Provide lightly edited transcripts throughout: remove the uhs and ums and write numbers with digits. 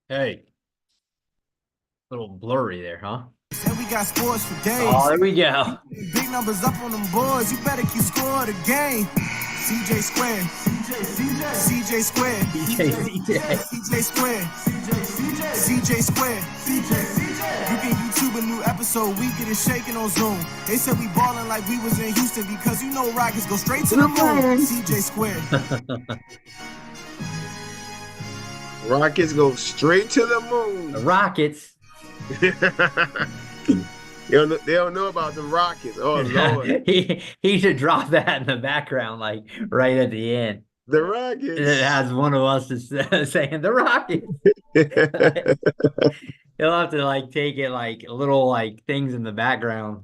Hey, little blurry there, huh? Said we got sports for Oh, days. there we go. Big numbers up on them boards. You better keep score the game. CJ Square. CJ Square. CJ, CJ. CJ Square. CJ Square. You can YouTube a new episode. We get it shaking on Zoom. They said we ballin' like we was in Houston because you know Rockets go straight to the moon. CJ Square. Rockets go straight to the The moon. Rockets. They don't know about the Rockets. Oh Lord, He should drop that in the background, like right at the end. the It Rockets. has one of us saying the Rockets. He'll have to like take it like little like things in the background.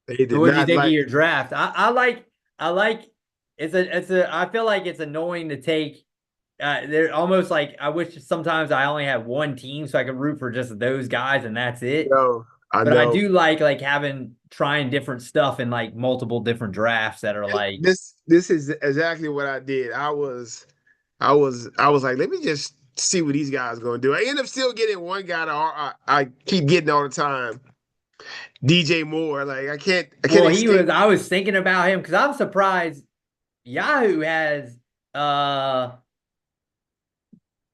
They So did what do you not think of like. your draft? I like I feel like it's annoying to take they're almost like I wish sometimes I only had one team so I could root for just those guys and that's it. No, I But I know do like having trying different stuff in like multiple different drafts that are like, this is exactly what I did. I was like, let me just see what these guys gonna do. I end up still getting one guy that I keep getting all the time, DJ Moore. Like I can't well, he escape. was I was thinking about him because I'm surprised Yahoo has uh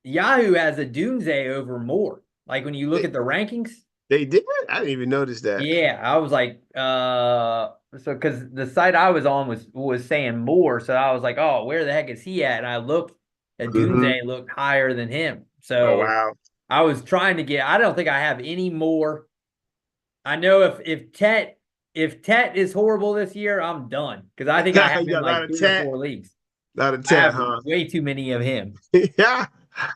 Yahoo has a Doomsday over Moore. Like when you look They, at the rankings. they did. I didn't even notice that. Yeah, I was like, so because the site I was on was saying more, so I was like, oh, where the heck is he at? And I looked at Hmm. Doomsday looked higher than him. Oh So wow. I was trying to get, I don't think I have any more. I know if Tet is horrible this year, I'm done. Because I think I have You him got a lot like of three or tat, four leagues. lot of I tat, have huh? way too many of him. Yeah.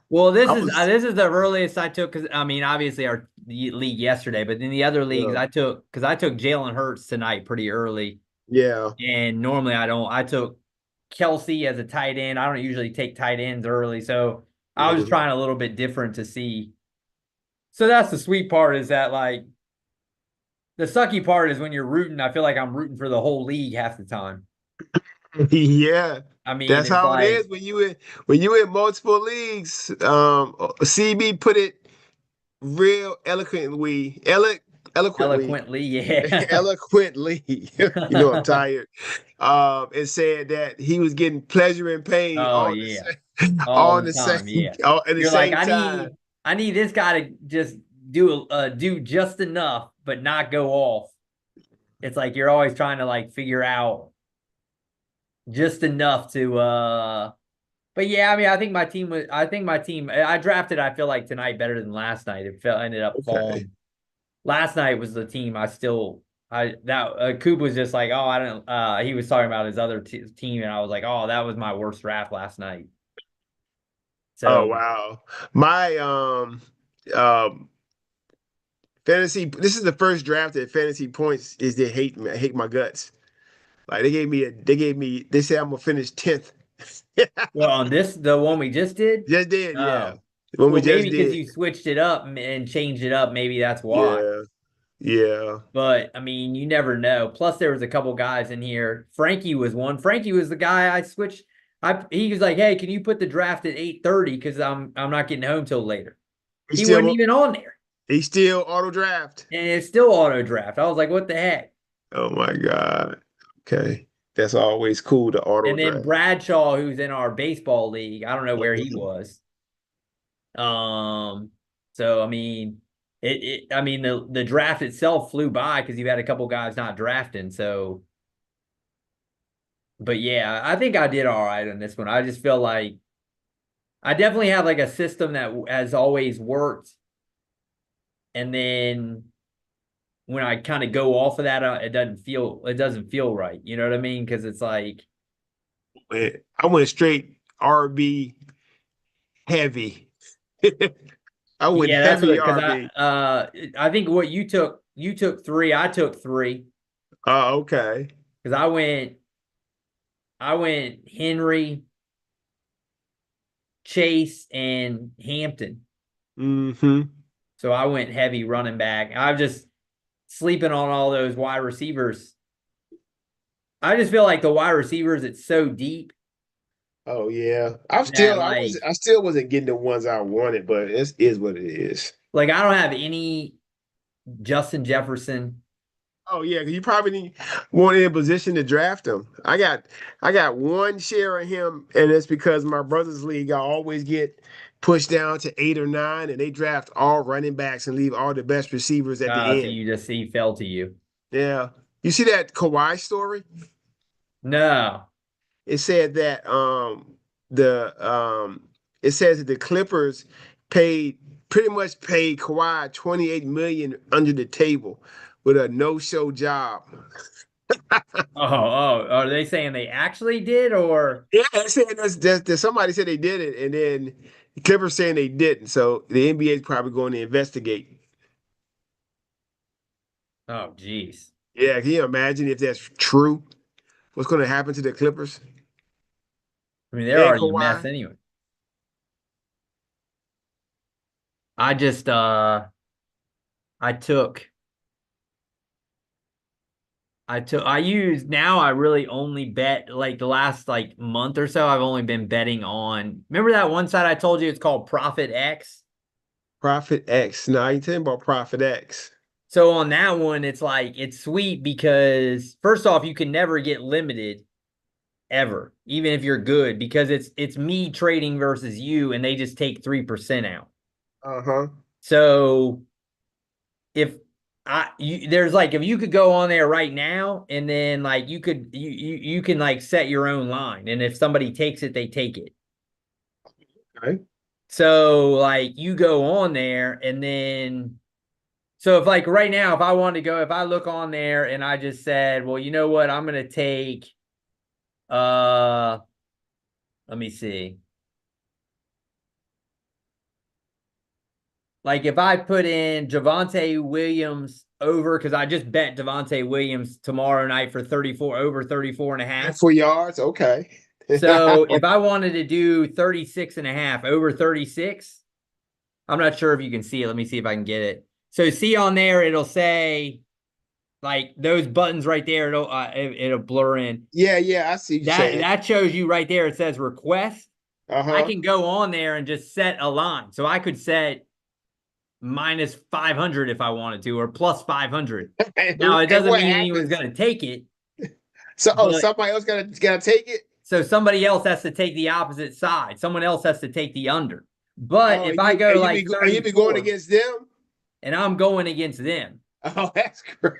Well, I was. this is the earliest I took because I mean, obviously our league yesterday, but in the other leagues Yeah. I took because I took Jalen Hurts tonight pretty early, Yeah. and normally I don't. I took Kelsey as a tight end. I don't usually take tight ends early, so I was Mhm. trying a little bit different to see. So that's the sweet part is that like the sucky part is when you're rooting. I feel like I'm rooting for the whole league half the time. Yeah. I mean, That's it's how it like is when you in multiple leagues. CB put it real eloquently, eloquently, yeah, eloquently. I'm tired. And said that he was getting pleasure and pain oh all the yeah. same, All all in the the same, time. Yeah. all at the You're like, same time. I need this guy to just do just enough, but not go off. It's like you're always trying to like figure out just enough to but yeah, I mean I think my team I drafted I feel like tonight better than last night. It felt ended up Okay. falling. Last night was the team I that Coop was just like, "Oh, I don't he was talking about his other team and I was like, "Oh, that was my worst draft last night." Oh So, wow. My um fantasy. This is the first draft that fantasy points is they hate me. I hate my guts. Like they said I'm gonna finish 10th. well, on this, the one we just did. Just did, yeah. Oh, When we well, just maybe because did. you switched it up and changed it up, maybe that's why. Yeah. Yeah. But I mean, you never know. Plus, there was a couple guys in here. Frankie was one. Frankie was the guy I switched. He was like, "Hey, can you put the draft at 8:30? Because I'm not getting home till later." He He wasn't still even on there, he still auto draft. and it's still auto draft. I was like, "What the heck?" Oh my God. Okay. That's always cool to auto And then draft. Bradshaw, who's in our baseball league, I don't know where he Mhm. was. Um, so I mean, I mean the draft itself flew by because you had a couple guys not drafting. So, but yeah, I think I did all right on this one. I just feel like I definitely have like a system that has always worked, and then when I kind of go off of that, it doesn't feel right. You know what I mean? Because it's like I went straight RB heavy. I went yeah, that's heavy what because RB. I think what you took three, I took three Oh, okay. because I went Henry, Chase, and Hampton. Hmm. So I went heavy running back. I'm just sleeping on all those wide receivers. I just feel like the wide receivers, it's so deep Oh yeah. that like I still wasn't getting the ones I wanted, but it is what it is. like I don't have any Justin Jefferson. Oh yeah, 'cause you probably weren't in a position to draft him. I got one share of him, and it's because my brother's league, I always get pushed down to 8 or 9, and they draft all running backs and leave all the best receivers at the So end. you just see fell to you. Yeah. You see that Kawhi story? No. It said that the it says that the Clippers paid pretty much paid Kawhi 28 million under the table with a no-show job. Are they saying they actually did or Yeah, they said somebody said they did it, and then the Clippers saying they didn't. So the NBA is probably going to investigate. oh geez. Yeah, can you imagine if that's true? What's going to happen to the Clippers I mean, they're and already a mess Kawhi? anyway. I just I took I used now I really only bet like the last like month or so I've only been betting on remember that one site I told you it's called Profit X? Profit X. No, I ain't talking about Profit X. So on that one it's like it's sweet because first off you can never get limited ever even if you're good because it's me trading versus you and they just take 3% out. Uh-huh. So if there's like if you could go on there right now and then like you can like set your own line and if somebody takes it they take it. Okay. So like you go on there and then so if like right now if I want to go if I look on there and I just said, well, you know what? I'm going to take let me see. Like if I put in Javonte Williams over, because I just bet Javonte Williams tomorrow night for 34 over 34 and a half. For yards, okay. So if I wanted to do 36 and a half over 36, I'm not sure if you can see it. Let me see if I can get it. So see on there, it'll say like those buttons right there. It'll blur in. Yeah, I see you saying. That shows you right there. It says request. I Uh-huh. can go on there and just set a line. So I could set minus 500 if I wanted to, or plus 500. Now it And doesn't what mean anyone's happens? going to take it. So, But somebody else gotta take it. so somebody else has to take the opposite side. Someone else has to take the under. But Oh, if I go like you be going 34 against them. and I'm going against them. Oh, that's great.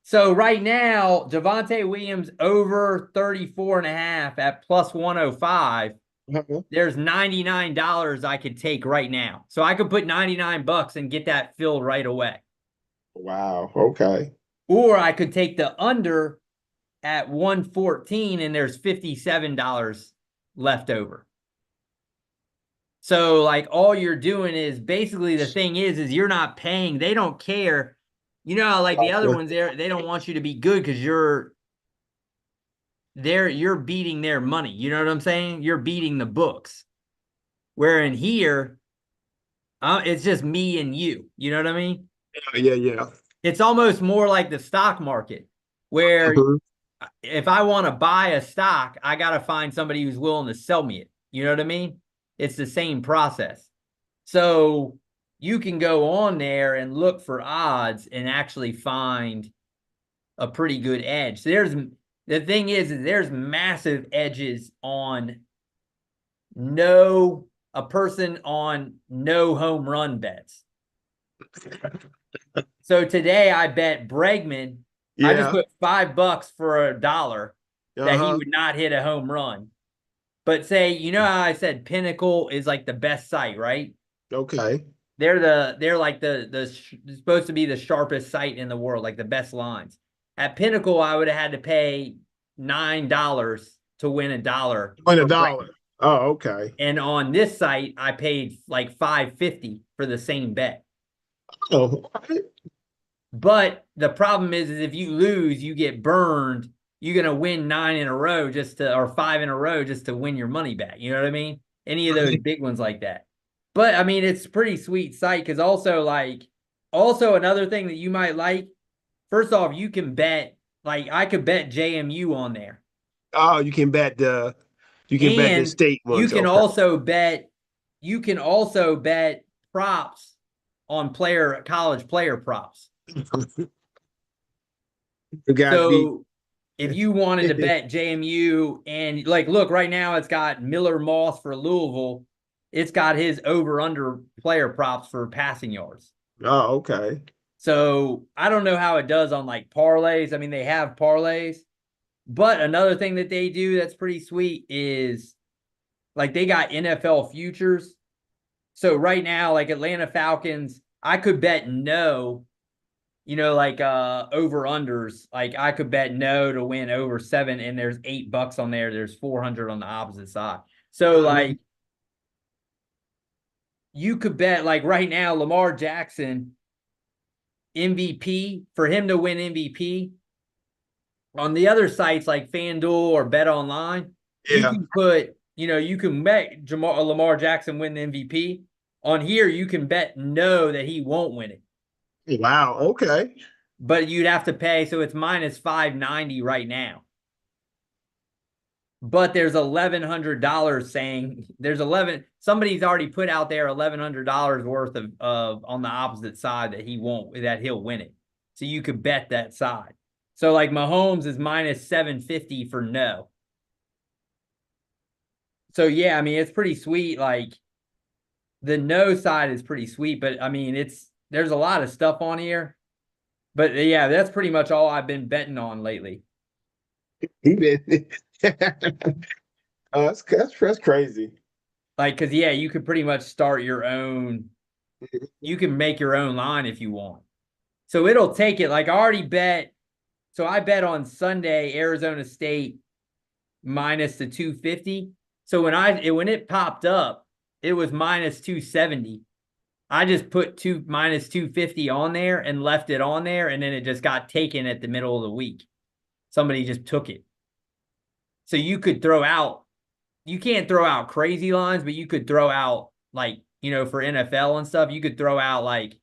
So right now, Javonte Williams over 34 and a half at plus 105. Uh-huh. There's $99 I could take right now. So I could put 99 bucks and get that filled right away. Wow. Okay. Or I could take the under at 114 and there's $57 left over. So like all you're doing is basically the thing is you're not paying. They don't care. You know how like the other ones there, they don't want you to be good because you're beating their money. You know what I'm saying? You're beating the books. Where in here, it's just me and you. You know what I mean? Yeah. It's almost more like the stock market where if I want to buy a stock, I got to find somebody who's willing to sell me it. You know what I mean? It's the same process. So you can go on there and look for odds and actually find a pretty good edge. So the thing is there's massive edges on a person on no home run bets. So today I bet Bregman. Yeah. I just put $5 for $1 that he Uh-huh. would not hit a home run. But say, you know how I said Pinnacle is like the best site, right? Okay. They're like supposed to be the sharpest site in the world, like the best lines. At Pinnacle, I would have had to pay $9 to win $1. Win for $1. Bregman. Oh, okay. And on this site, I paid like $5.50 for the same bet. Oh, okay. But the problem is if you lose, you get burned. You're gonna win 9 in a row or 5 in a row just to win your money back. You know what I mean? Any of those big ones like that. But I mean, it's a pretty sweet site because also another thing that you might like. First off, you can bet. Like I could bet JMU on there. Oh, you can bet You can bet the And state you ones. can Okay. also bet props on college player props. You got the So if you wanted to bet JMU and like, look, right now it's got Miller Moss for Louisville. It's got his over under player props for passing yards. Oh, okay. So I don't know how it does on like parlays. I mean, they have parlays, but another thing that they do that's pretty sweet is like they got NFL futures. So right now, like Atlanta Falcons, I could bet no, like over unders. Like I could bet no to win over 7, and there's $8 on there. There's 400 on the opposite side. So like you could bet like right now, Lamar Jackson MVP, for him to win MVP on the other sites like FanDuel or Bet Online, you Yeah. can put, you can bet Lamar Jackson win the MVP. On here, you can bet no that he won't win it, Wow. Okay. but you'd have to pay. So it's minus 590 right now. But there's $1,100 saying somebody's already put out there $1,100 worth of on the opposite side that he'll win it. So you could bet that side. So like Mahomes is minus 750 for no. So yeah, I mean it's pretty sweet. Like the no side is pretty sweet, but I mean there's a lot of stuff on here. But yeah, that's pretty much all I've been betting on lately. He been that's crazy. Like, cause yeah, you could pretty much start your own. You can make your own line if you want. So it'll take it. Like I already bet. So I bet on Sunday Arizona State minus the 250. So when it popped up, it was minus 270. I just put minus 250 on there and left it on there, and then it just got taken at the middle of the week. Somebody just took it. So you could you can't throw out crazy lines, but you could throw out like, for NFL and stuff, you could throw out like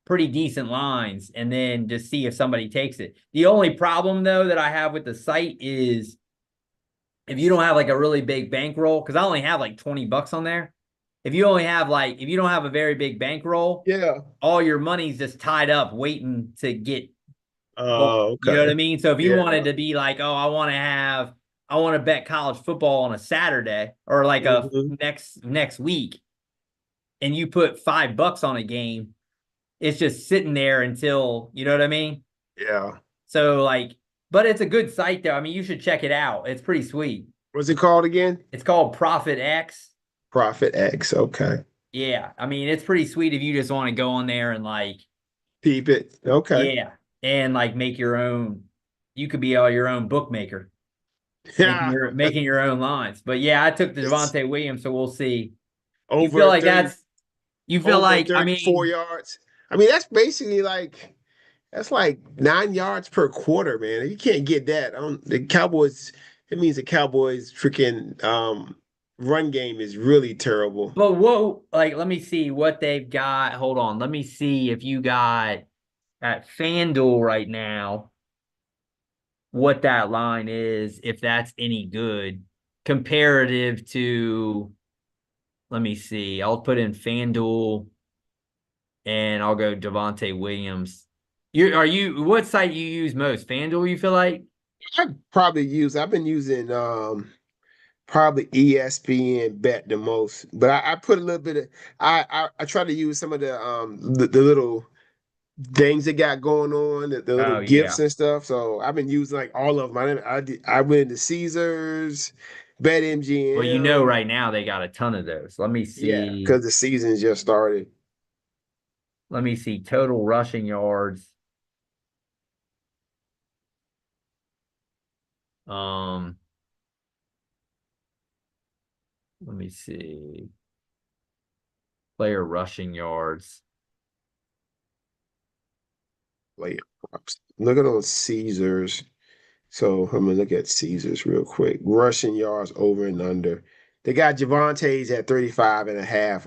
pretty decent lines and then just see if somebody takes it. The only problem though that I have with the site is if you don't have like a really big bankroll, because I only have like $20 on there. If you don't have a very big bankroll, Yeah. all your money's just tied up waiting to get. Oh, You know what I okay. mean? So if you Yeah. wanted to be like, oh, I want to bet college football on a Saturday or like a next week, and you put $5 on a game, it's just sitting there until, you know what I mean? Yeah. So like, but it's a good site though. I mean, you should check it out. It's pretty sweet. What's it called again? It's called Profit X. Profit X. Okay. Yeah. I mean, it's pretty sweet if you just want to go on there and like, Peep it. Okay. yeah, and like make your own. You could be your own bookmaker, Yeah. making your own lines. But yeah, I took the Devontae Williams, so we'll see. You Over feel like 30, you feel over like, I 34 mean, yards. I mean, that's like 9 yards per quarter, man. You can't get that. The Cowboys, it means the Cowboys freaking run game is really terrible. but let me see what they've got. Hold on. Let me see if you got at FanDuel right now what that line is, if that's any good comparative to, let me see. I'll put in FanDuel and I'll go Devontae Williams. What site you use most? FanDuel, you feel like? I've been using probably ESPN bet the most, but I put a little bit of I try to use some of the little things they got going on, the little Oh gifts yeah. and stuff. So I've been using like all of them. I went into Caesars, BetMGM. Well, right now they got a ton of those. Let me see. Yeah, because the season just started. Let me see total rushing yards. Let me see. Player rushing yards. Like, look at those Caesars. So I'm gonna look at Caesars real quick. Rushing yards over and under. They got Javonte's at 35 and a half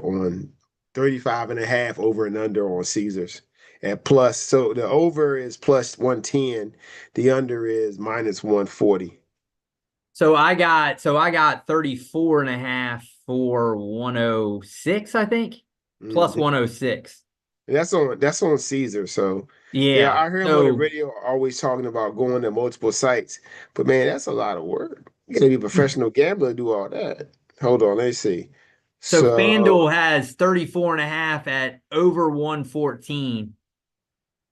over and under on Caesars. At plus, so the over is plus 110, the under is minus 140. So I got 34 and a half for 106, I think. Plus Mm. 106. That's on Caesar. So yeah, Yeah. I hear him on the So radio always talking about going to multiple sites. But man, that's a lot of work. You gotta be a professional gambler to do all that. Hold on, let me see. so So FanDuel has 34 and a half at over 114.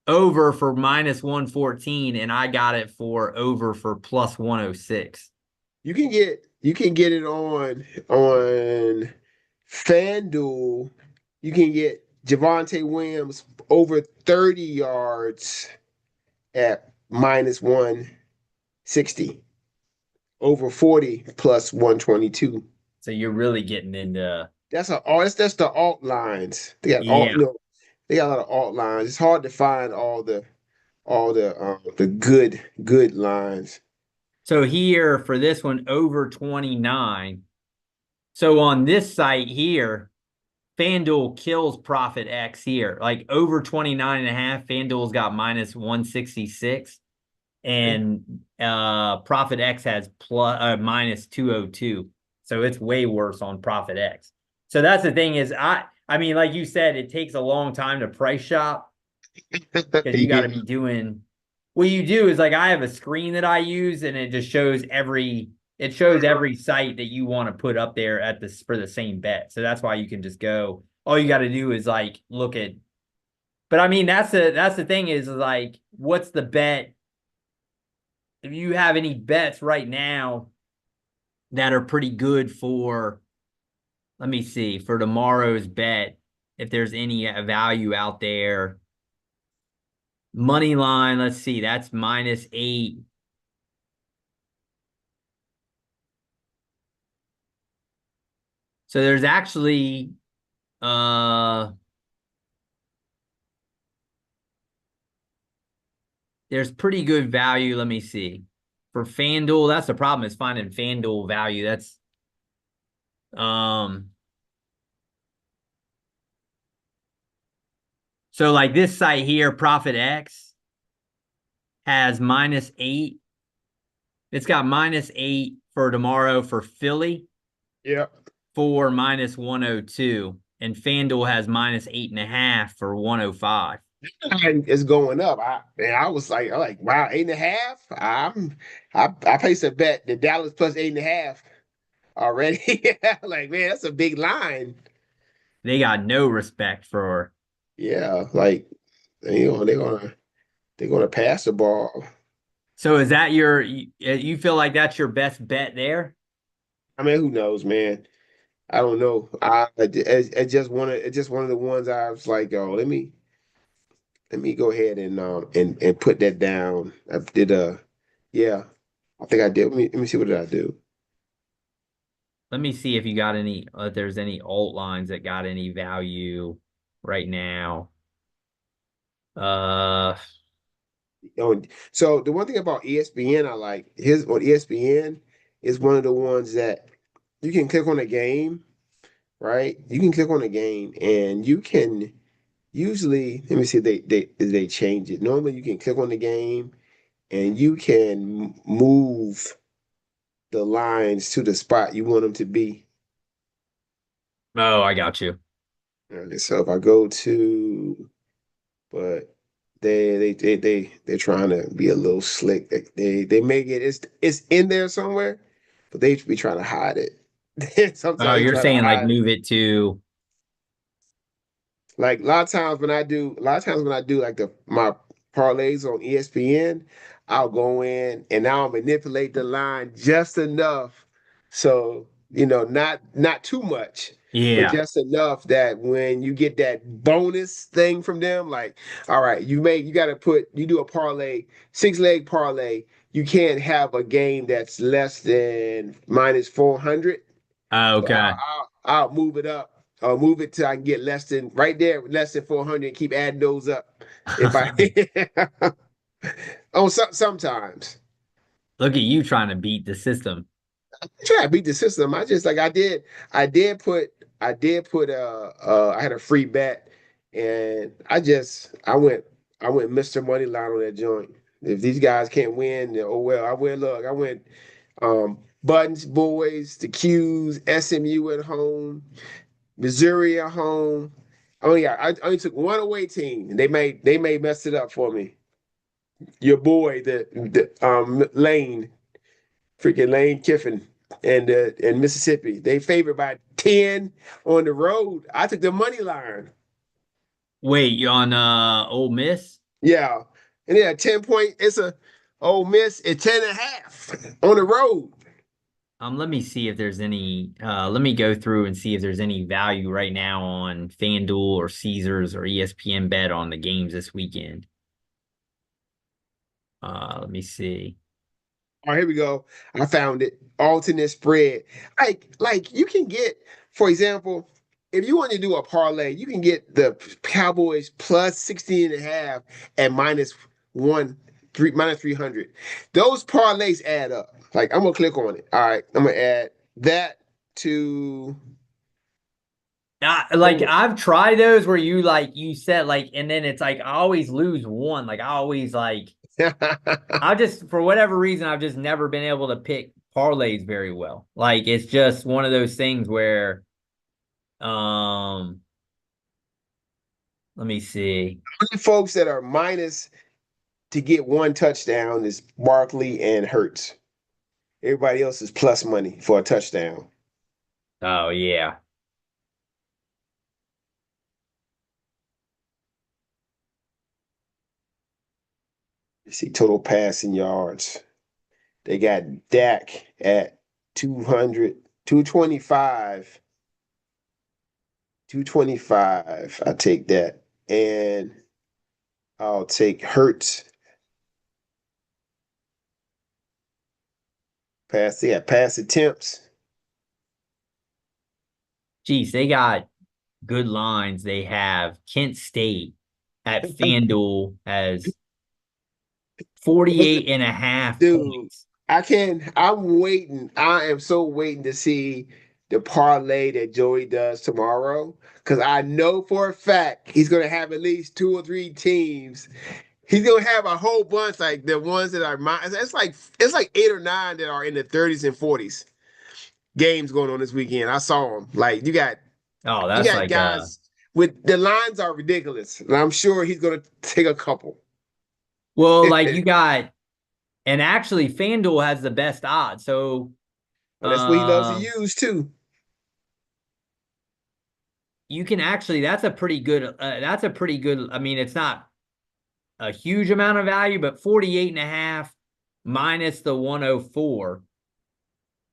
Over for minus 114, and I got it for over for plus 106. you can get it on FanDuel. You can get Javonte Williams over 30 yards at minus 160, over 40 plus 122. So you're really getting into That's the alt lines. They got alt, yeah. they got a lot of alt lines. It's hard to find all the good lines. So here for this one over 29. So on this site here, FanDuel kills Profit X here. Like over 29 and a half, FanDuel's got minus 166 and Profit X has plus minus 202. So it's way worse on Profit X. So that's the thing is I mean like you said it takes a long time to price shop because you got to be doing what you do is like I have a screen that I use and it just shows every site that you want to put up there at this for the same bet. So that's why you can just go. All you got to do is like look at. But I mean that's the thing is like what's the bet? If you have any bets right now that are pretty good for, let me see, for tomorrow's bet, if there's any value out there. Money line, let's see, that's -8. So there's actually there's pretty good value. Let me see. For FanDuel, that's the problem is finding FanDuel value. That's so like this site here, Profit X has -8. It's got -8 for tomorrow for Philly. Yeah. For minus 102. And FanDuel has -8.5 for 105. And it's going up. I was like, wow, 8.5. I placed a bet the Dallas plus 8.5 already. Like, man, that's a big line. They got no respect for. Yeah, like they're gonna pass the ball. So is that you feel like that's your best bet there? I mean, who knows, man? I don't know. It's just one of the ones I was like, oh, let me go ahead and put that down. I did yeah, I think I did. Let me see what did I do. Let me see if you got any if there's any alt lines that got any value right now. Uh So the one thing about ESPN I like his on ESPN is one of the ones that you can click on a game, right? You can click on a game and you can usually let me see if they change it. Normally you can click on the game and you can move the lines to the spot you want them to be. oh, I got you. Okay, so if I go to, but they're trying to be a little slick. They make it's in there somewhere, but they be trying to hide it. Oh, Sometimes they you're try to saying like hide. move it to Like a lot of times when I do like my parlays on ESPN, I'll go in and I'll manipulate the line just enough so not too much, but yeah. just enough that when you get that bonus thing from them, like, all right, you do a parlay, 6 leg parlay, you can't have a game that's less than -400. So Okay. I'll move it up. I'll move it till I can get less than right there, less than 400. And keep adding those up. If I sometimes Look at you trying to beat the system. I try to beat the system. I just like I had a free bet and I went Mr. Moneyline on that joint. If these guys can't win, then, oh well. I went Buttons boys, the Qs, SMU at home, Missouri at home. I only took one away team, and they may mess it up for me. Your boy, the Lane, freaking Lane Kiffin, and Mississippi. They favored by 10 on the road. I took the money line. Wait, you on Ole Miss? Yeah. And yeah, 10 point, it's a Ole Miss at 10 and a half on the road. Let me see if there's any let me go through and see if there's any value right now on FanDuel or Caesars or ESPN bet on the games this weekend. Let me see. Oh, here we go. I found it. Alternate spread. Like you can get, for example, if you want to do a parlay, you can get the Cowboys plus 16 and a half at minus 300. Those parlays add up. Like I'm gonna click on it. All right, I'm gonna add that to Like I've tried those where you set like, and then it's like I always lose one. Like I always like I just, for whatever reason, I've just never been able to pick parlays very well. Like it's just one of those things where, let me see. only folks that are minus to get one touchdown is Barkley and Hurts. Everybody else is plus money for a touchdown. Oh yeah. You see total passing yards. They got Dak at 200, 225. 225. I take that. And I'll take Hurts. Pass attempts. Geez, they got good lines. They have Kent State at FanDuel as 48 and a half Dude, points. I'm waiting. I am so waiting to see the parlay that Joey does tomorrow. Because I know for a fact he's gonna have at least two or three teams. He's gonna have a whole bunch like the ones that are it's like 8 or 9 that are in the 30s and 40s games going on this weekend. I saw them. Like Oh, you that's got like guys with the lines are ridiculous. And I'm sure he's gonna take a couple. well, like you got, and actually FanDuel has the best odds. So Well, that's what he loves to uh use too. you can actually, that's a pretty good, I mean, it's not a huge amount of value, but 48 and a half minus the 104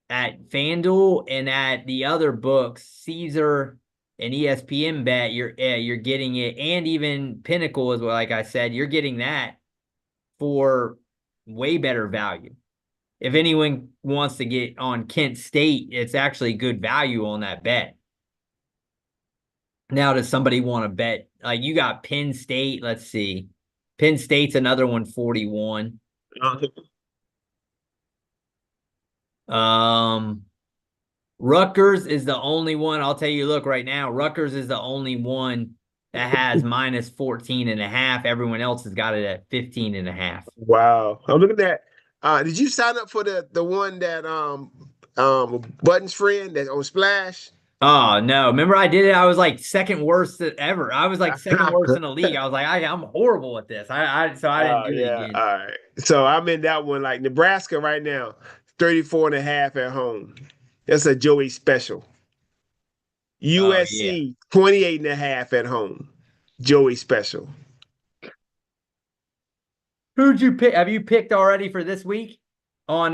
at FanDuel, and at the other books, Caesar and ESPN bet, you're getting it, and even Pinnacle as well. Like I said, you're getting that for way better value. If anyone wants to get on Kent State, it's actually good value on that bet. Now, does somebody want to bet? Like you got Penn State. Let's see. Penn State's another one, 41. Rutgers is the only one. I'll tell you, look, right now, Rutgers is the only one that has minus 14 and a half. Everyone else has got it at 15 and a half. Wow. I'm looking at did you sign up for the one that Button's friend that on Splash? Oh no. Remember I did it? I was like second worst ever. I was like second worst in the league. I was like, I'm horrible at this. So I didn't Oh do it yeah. again. All right. So I'm in that one, like Nebraska right now, 34 and a half at home. That's a Joey special. Oh yeah. USC 28 and a half at home. Joey special. Who'd you pick? Have you picked already for this week on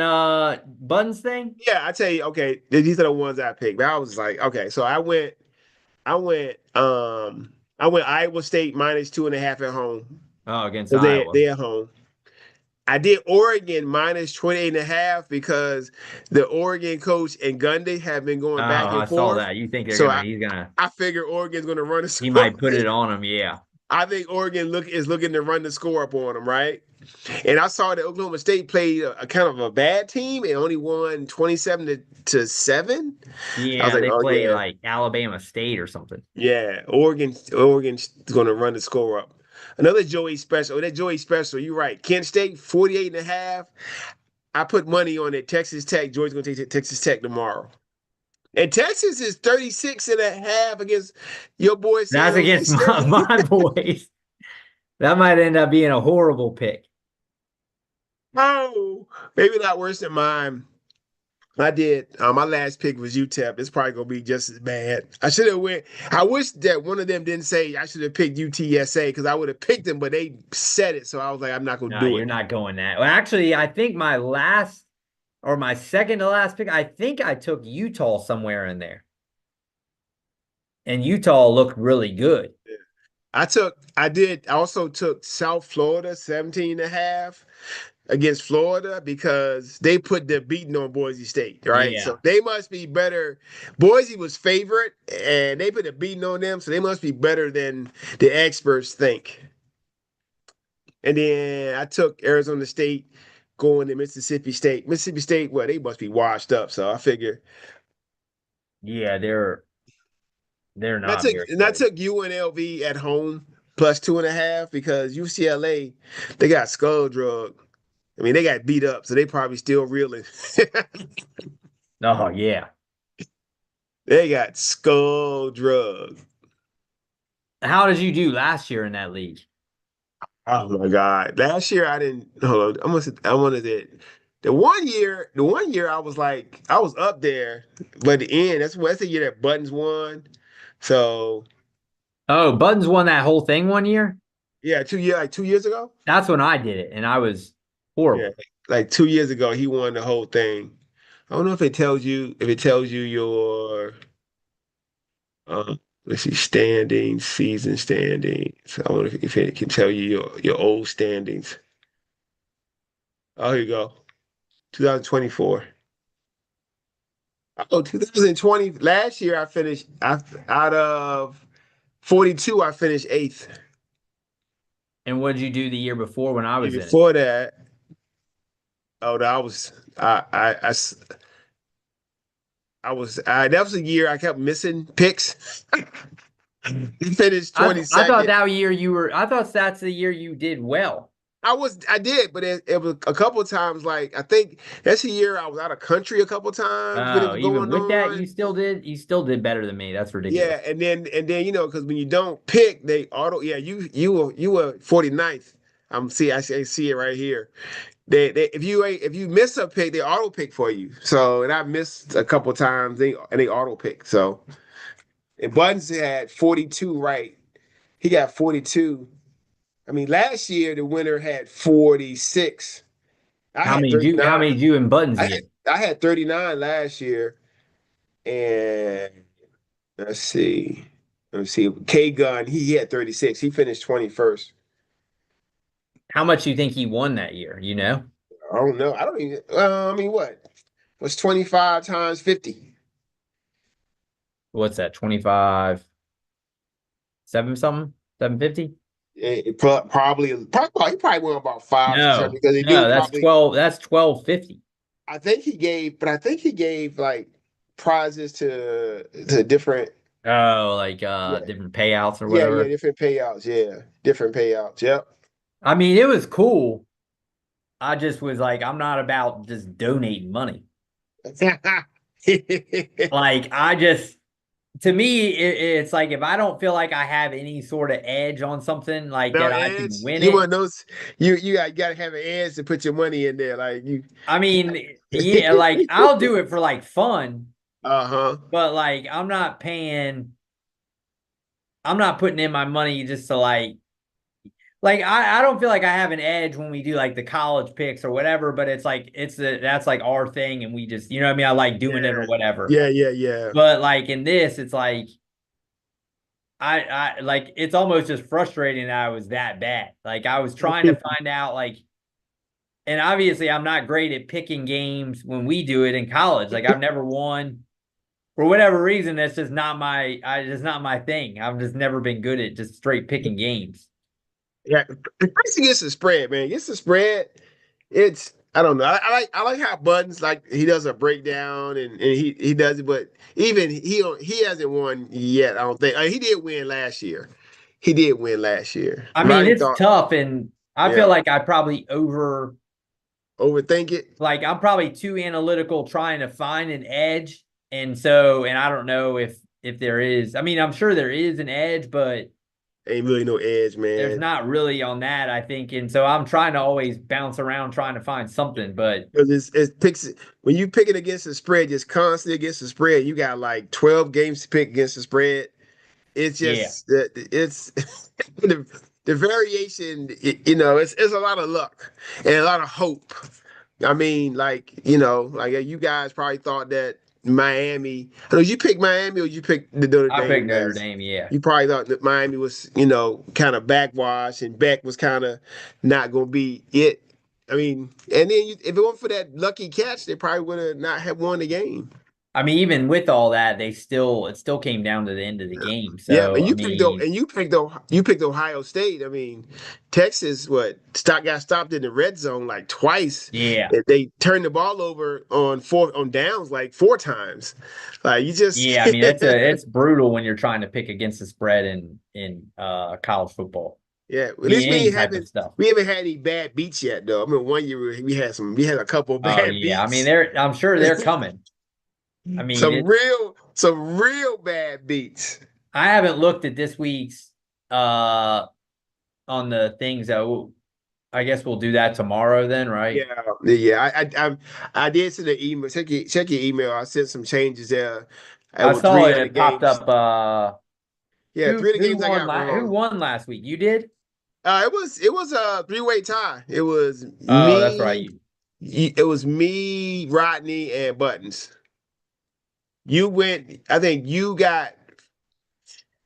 Buttons thing? Yeah, I tell you, okay, these are the ones I picked. But I was like, okay, so I went Iowa State minus 2.5 at home. Oh, against So Iowa. they at home. I did Oregon minus 28 and a half because the Oregon coach and Gundy have been going Oh, back and I forth. saw that. You think he's gonna I figure Oregon's gonna run the he score. might put it on him, yeah. I think Oregon is looking to run the score up on them, right? And I saw that Oklahoma State played a kind of a bad team and only won 27-7. Yeah, I was like, they oh play yeah, like Alabama State or something. yeah. Oregon's going to run the score up. Another Joey special. That Joey special. You're right. Kent State 48 and a half. I put money on it. Texas Tech. Georgia's gonna take Texas Tech tomorrow. And Texas is 36.5 against your boy San That's Jose against State. my boys. That might end up being a horrible pick. Oh, maybe not worse than mine. I did. My last pick was UTEP. It's probably gonna be just as bad. I should have went. I wish that one of them didn't say I should have picked UTSA because I would have picked them, but they said it, so I was like, I'm not gonna No, do you're it. not going that. Well, actually, I think my last or my second to last pick, I think I took Utah somewhere in there. And Utah looked really good. I also took South Florida 17.5 against Florida because they put the beating on Boise State, right? Yeah. So they must be better. Boise was favorite and they put a beating on them, so they must be better than the experts think. And then I took Arizona State going to Mississippi State. Mississippi State, well, they must be washed up. So I figure. Yeah, they're And I not took very and I good. took UNLV at home plus 2.5 because UCLA, they got skull drug. I mean, they got beat up, so they probably still reeling. Oh, yeah. They got skull drug. How did you do last year in that league? Oh my God. Last year I didn't hold on. I wanted it. The one year I was like, I was up there, but the end, that's the year that Buttons won. So Oh, Buttons won that whole thing one year? yeah, 2 years ago. That's when I did it, and I was Yeah, horrible. like 2 years ago, he won the whole thing. I don't know if it tells you your uh let's see, standings, season standings. I wonder if it can tell you your old standings. Oh, here you go. 2024. Oh, 2020. Last year I finished out of 42, I finished eighth. And what did you do the year before when I And was in it? before that, oh, that was that was a year I kept missing picks. He finished I thought 22nd. that year I thought that's the year you did well. I did, but it was a couple of times. Like I think that's the year I was out of country a couple of times when it Oh, was even going with that, on. you still did better than me. That's ridiculous. Yeah, and then because when you don't pick, they auto. Yeah, you were 49th. I see it right here. They if you miss a pick, they auto pick for you. So and I missed a couple of times, they auto pick. So and Buttons had 42 right. He got 42. I mean, last year the winner had 46. I had How 39. many did you and Buttons I had, get? I had 39 last year. And let's see. Let's see. K Gun, he had 36. He finished 21st. How much do you think he won that year? You know? I don't know. I don't even I mean what? What's 25 times 50? What's that? 25, 7 something? 750? He probably won about 5 or 6 No, because they do no, that's probably 12. That's 1250. I think he gave like prizes to different. Oh, like Yeah, different payouts or yeah, whatever. different payouts. Yeah, different payouts. Yep. I mean, it was cool. I just was like, I'm not about just donating money. Like, to me, it's like if I don't feel like I have any sort of edge on something like No that, I edge. can win You it. want those? You gotta have an edge to put your money in there. Like you. I mean, yeah, like I'll do it for like fun, Uh-huh. but like I'm not putting in my money just to like I don't feel like I have an edge when we do like the college picks or whatever, but it's like that's like our thing and we just you know what I mean, I like doing it or whatever. Yeah, yeah, yeah. But like in this, it's like I like it's almost just frustrating that I was that bad. Like I was trying to find out like and obviously I'm not great at picking games when we do it in college. Like I've never won for whatever reason. That's just not it's not my thing. I've just never been good at just straight picking games. Yeah, Christy gets the spread, man. Gets the spread. It's I don't know. I like how Buttons like he does a breakdown and he does it, but even he hasn't won yet. I don't think he did win last year. He did win last year. I mean, Ronnie it's thought, tough, and I feel yeah, like I probably over Overthink it. Like I'm probably too analytical trying to find an edge. And I don't know if there is. I mean, I'm sure there is an edge, but Ain't really no edge, there's man. not really on that, I think. And so I'm trying to always bounce around trying to find something. But Because it picks when you pick it against the spread, just constantly against the spread. You got like 12 games to pick against the spread. It's yeah, just it's the variation. It's a lot of luck and a lot of hope. I mean, like you guys probably thought that Miami. I know you picked Miami or you picked the Notre I Dame. picked Notre Dame. Yeah. You probably thought that Miami was, kind of backwash and Beck was kind of not going to be it. I mean, and then if it weren't for that lucky catch, they probably would have not have won the game. I mean, even with all that, it still came down to the end of the game. Yeah, So and I mean, you picked Ohio State. I mean, Texas got stopped in the red zone like twice. yeah, And they turned the ball over on downs like 4 times. Like you just yeah. I mean, it's brutal when you're trying to pick against the spread in college football. Yeah, I mean, any type of stuff. we haven't had any bad beats yet though. I mean, one year we had a couple of Oh bad yeah. I beats. mean, I'm sure they're coming. I mean, some real bad beats. I haven't looked at this week's on the things that I guess we'll do that tomorrow then, right? Yeah. I did send an email. Check your email. I sent some changes there. I With saw three it. of the It popped games. up. Yeah, three of the games I won got who wrong. won last week? You did? It was a 3-way tie. It was Oh, that's right. it was me, Rodney, and Buttons. I think you got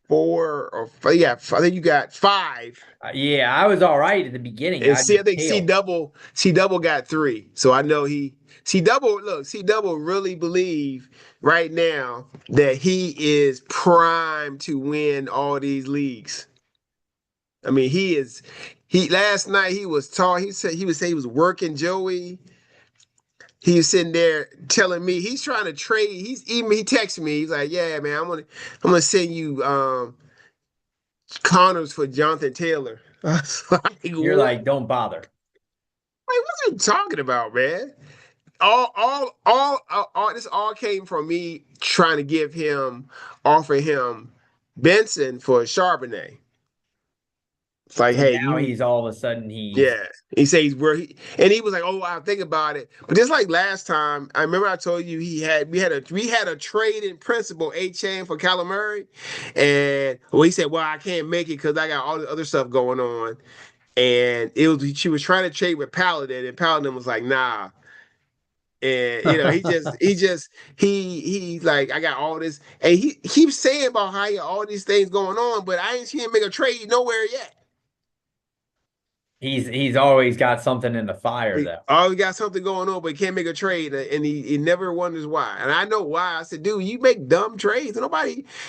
4 or 5. Yeah, I think you got 5. Yeah, I was all right at the beginning. And I I think tailed. C double got 3. So I know C double really believe right now that he is primed to win all these leagues. I mean, he last night he was taught, he was working Joey. He was sitting there telling me he's trying to trade. He texted me. He's like, "Yeah, man, I'm gonna send you Connors for Jonathan Taylor." I was like, You're what? like, don't bother. Like, what are you talking about, man? This all came from me trying to offer him Benson for Charbonnet. It's like, So hey, now he's all of a sudden yeah. He says and he was like, "Oh, I'll think about it." But just like last time, I remember I told you we had a trade in principle, A-Chain for Kyler Murray, and he said, "Well, I can't make it because I got all the other stuff going on." And she was trying to trade with Paladin, and Paladin was like, "Nah." And he's like, I got all this, and he keeps saying about how he got all these things going on, but I ain't seen him make a trade nowhere yet. he's always got something in the fire though. Always got something going on, but he can't make a trade, and he never wonders why. And I know why. I said, dude, you make dumb trades.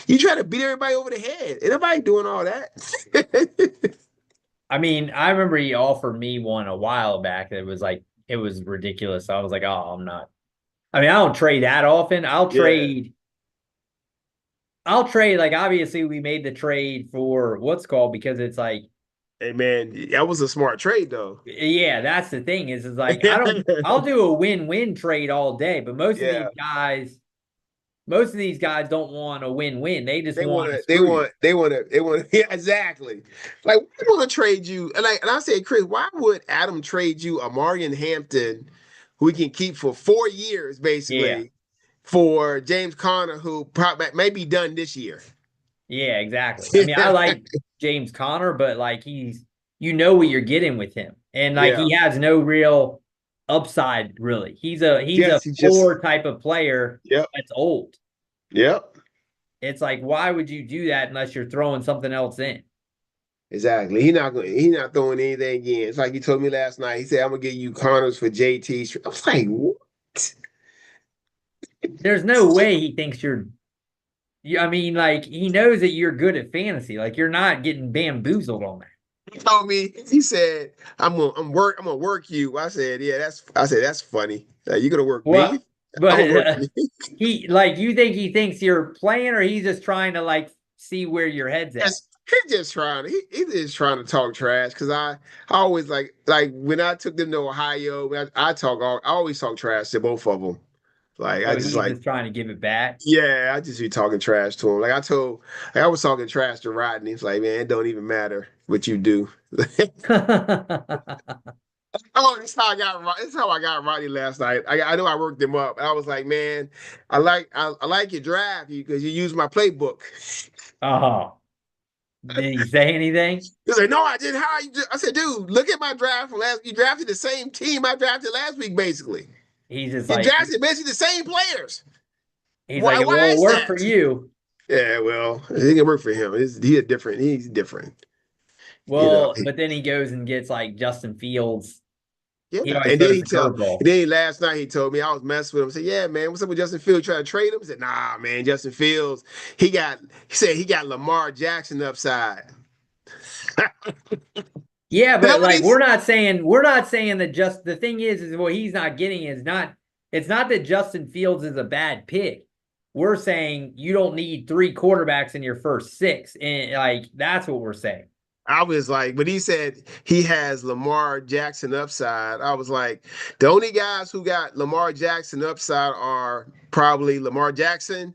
You try to beat everybody over the head. Ain't nobody doing all that. I mean, I remember he offered me one a while back that was like, it was ridiculous. I was like, oh, I'm not. I mean, I don't trade that often. I'll trade, like, obviously we made the trade for what's called because it's like, hey man, that was a smart trade though. yeah, that's the thing is like, I'll do a win-win trade all day, but most of these guys don't want a win-win. They just want yeah, exactly. Like, we want to trade you. And I said, Chris, why would Adam trade you a Marion Hampton who we can keep for 4 years, basically, for James Conner, who probably may be done this year? Yeah, exactly. I mean, I like James Conner, but like what you're getting with him. And like he has no real upside, really. He's a floor type of player that's old. Yep. It's like, why would you do that unless you're throwing something else in? Exactly. He's not throwing anything in. It's like he told me last night. He said, I'm gonna give you Connors for JT. I was like, what? There's no way he thinks I mean, like, he knows that you're good at fantasy. Like, you're not getting bamboozled on that. He told me, he said, I'm gonna work you. I said, that's funny. You're gonna work me. But you think he thinks you're playing, or he's just trying to like see where your head's at? He's just trying. He's just trying to talk trash because I always like when I took them to Ohio. I always talk trash to both of them. Like I So just he's like just trying to give it back. yeah, I just be talking trash to him. Like I was talking trash to Rodney. He's like, man, it don't even matter what you do. Oh, that's how I got Rodney last night. I know I worked him up. I was like, man, I like your draft because you use my playbook. Oh, did he say anything? He's like, no, I didn't. How you? I said, dude, look at my draft from last. You drafted the same team I drafted last week, basically. He's just You like, drafted basically the same players. he's like, it Why won't is work for that? you. Yeah, well, it can work for him. He's different. You know. Well, but then he goes and gets like Justin Fields. He Yeah, always and then throws the curveball. last night he told me I was messing with him. I said, "Yeah, man, what's up with Justin Fields? Trying to trade him?" I said, "Nah, man, Justin Fields, he said he got Lamar Jackson upside." Yeah, That but what like he's we're not saying that just the thing is what he's not getting is not it's not that Justin Fields is a bad pick. We're saying you don't need 3 quarterbacks in your first 6. And like that's what we're saying. I was like, but he said he has Lamar Jackson upside. I was like, the only guys who got Lamar Jackson upside are probably Lamar Jackson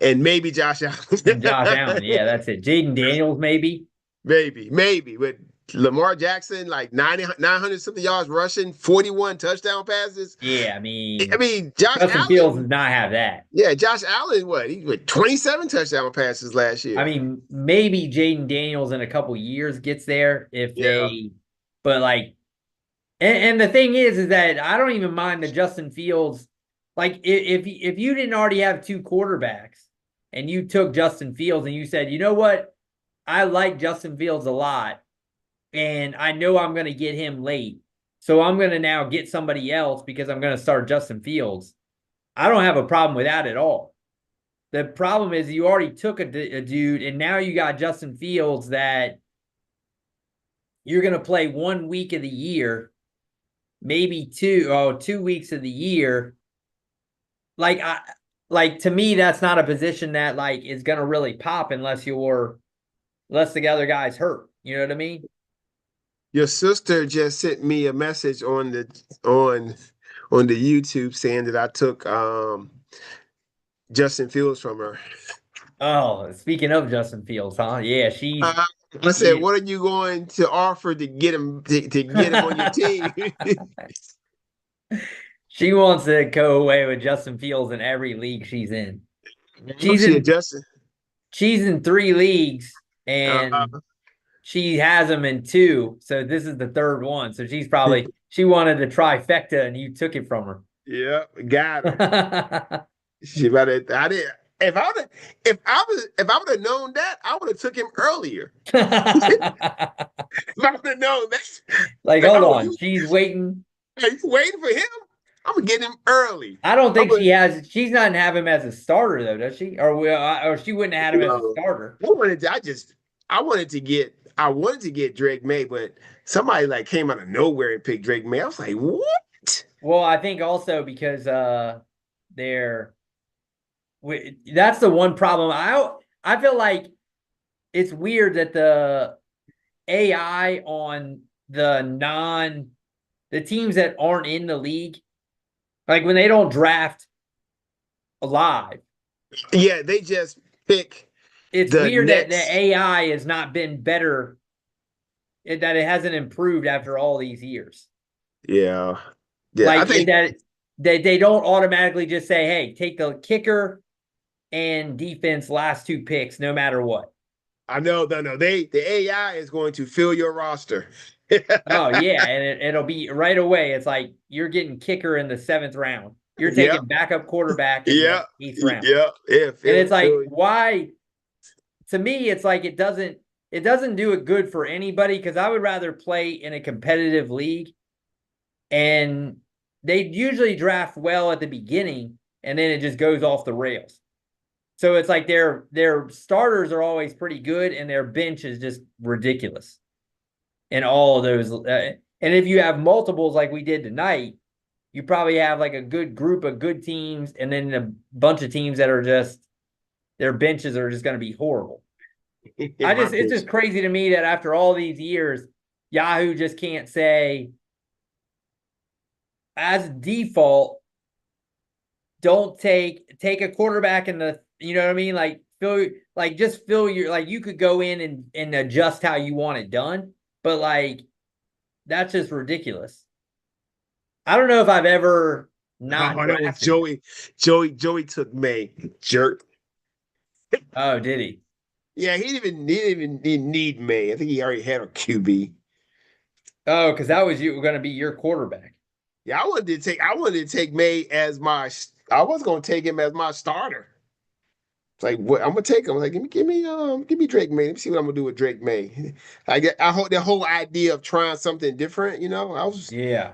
and maybe Josh And Josh Allen. Allen, yeah, that's it. Jaden Daniels, maybe. Maybe. But Lamar Jackson, like 900 something yards rushing, 41 touchdown passes. Yeah, I I mean, mean, Josh Justin Fields does Allen, not have that. yeah, Josh Allen, what? He with 27 touchdown passes last I year. mean, maybe Jaden Daniels in a couple years gets there if Yeah. but like, and the thing is that I don't even mind the Justin Fields. Like, if you didn't already have 2 quarterbacks and you took Justin Fields and you said, you know what, I like Justin Fields a lot, and I know I'm going to get him late, so I'm going to now get somebody else because I'm going to start Justin Fields. I don't have a problem with that at all. The problem is you already took a dude, and now you got Justin Fields that you're going to play 1 week of the year, maybe 2 weeks of the year. Like to me, that's not a position that like is going to really pop unless the other guy's hurt. You know what I mean? Your sister just sent me a message on the YouTube saying that I took Justin Fields from her. Oh, speaking of Justin Fields, huh? Yeah, I said, what are you going to offer to get him to get him on your team? she wants to go away with Justin Fields in every league she's in. She's She in adjusted. she's in 3 leagues and Uh, she has them in 2. So this is the 3rd one. So she wanted the trifecta and you took it from yeah, got her. her. She about to, I did. If I would have known that, I would have took him earlier. If I would have known that, like, hold on, she's waiting. you waiting for him? I'm gonna get him early. I don't think she's not have him as a starter though, does she? Or she wouldn't have had him as a starter. I wanted to get Drake May, but somebody like came out of nowhere and picked Drake May. I was like, what? Well, I think also because that's the one problem. I feel like it's weird that the AI on the teams that aren't in the league, like when they don't draft live. Yeah, they just pick. It's weird that the AI has not been better, that it hasn't improved after all these years. Yeah. Like I think that they don't automatically just say, hey, take the kicker and defense last 2 picks, no matter what. I know, no. The AI is going to fill your roster. Oh yeah, and it'll be right away. It's like you're getting kicker in the 7th round. You're taking backup quarterback in the 8th round. Yeah. And it's like, why? To me, it's like it doesn't do it good for anybody because I would rather play in a competitive league, and they usually draft well at the beginning, and then it just goes off the rails. So it's like their starters are always pretty good, and their bench is just ridiculous. And all of those, and if you have multiples like we did tonight, you probably have like a good group of good teams, and then a bunch of teams that are just their benches are just going to be horrible. It's just crazy to me that after all these years, Yahoo just can't say as default, don't take a quarterback in the, you know what I mean? Like just fill your, like you could go in and adjust how you want it done, but like that's just ridiculous. I don't know if I've ever not Oh, that was drafted. Joey took May. Jerk. Oh, did he? Yeah, he didn't need May. I think he already had a QB. Oh, because that was going to be your quarterback. Yeah, I wanted to take May as my I was gonna take him as my starter. It's like what I'm gonna take him. I'm like, give me Drake May. Let me see what I'm gonna do with Drake May. I hope the whole idea of trying something different, Yeah.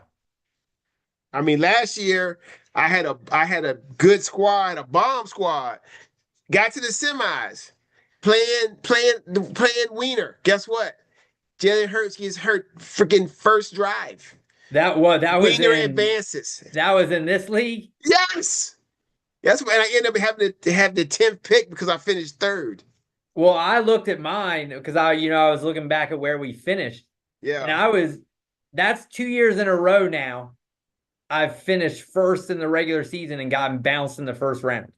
I mean, last year I had a good squad, a bomb squad. Got to the semis, playing Wiener. Guess what? Jalen Hurts gets hurt freaking first drive. That was Wiener in advances. this league. Yes. That's when I ended up having to have the 10th pick because I finished third. Well, I looked at mine because I was looking back at where we finished. Yeah. And that's 2 years in a row now. I've finished first in the regular season and gotten bounced in the first round.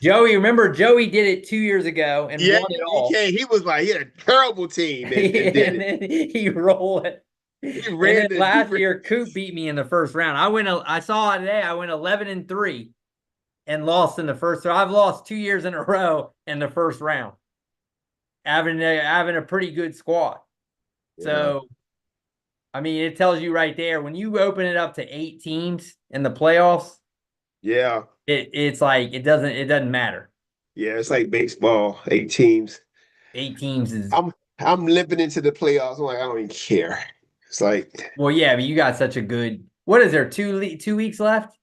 Remember Joey did it 2 years ago and won it all. He was like, he had a terrible team and then he rolled it. Last year, Coop beat me in the first round. I saw it today. I went 11-3 and lost in the first round. I've lost 2 years in a row in the first round. Having a pretty good squad. Yeah. So, I mean, it tells you right there when you open it up to 8 teams in the playoffs. Yeah. It's like it doesn't matter. Yeah, it's like baseball, 8 teams. 8 teams is I'm limping into the playoffs. I'm like, I don't even care. It's like, well, yeah, but you got such a good. What is there? 2 weeks left?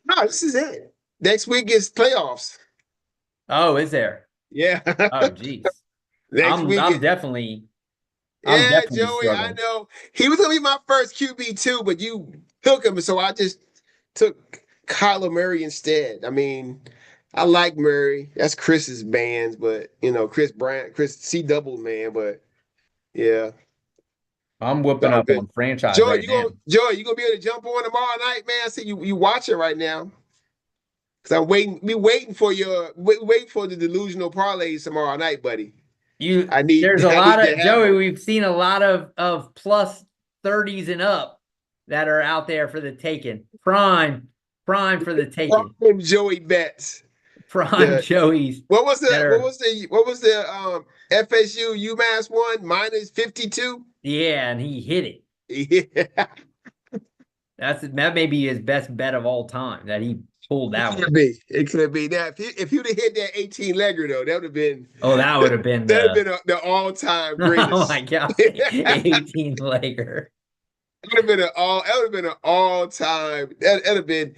No, this is it. Next week is playoffs. Oh, is there? Yeah. Oh, geez. I'm definitely. Yeah, Joey, struggling. I know he was gonna be my first QB too, but you took him, so I just took Kyler Murray instead. I mean, I like Murray. That's Chris's bands, but Chris C double man, but yeah. I'm whooping up on franchise Joey, right now. Joey, you gonna be able to jump on tomorrow night, man? I see you watching right now. Cause I'm waiting for the delusional parlays tomorrow night, buddy. There's a lot of Joey. We've seen a lot of plus 30s and up that are out there for the taking. Prime for the taking. Prime Joey bets. Prime Joey's. What was the FSU UMass one -52? Yeah, and he hit it. Yeah. That may be his best bet of all time that he pulled out. It could be. Now, if you'd have hit that 18-legger though, that would have been. Oh, that would have been. The all-time greatest. Oh my god, 18-legger. That would have been an all-time. That'd have been.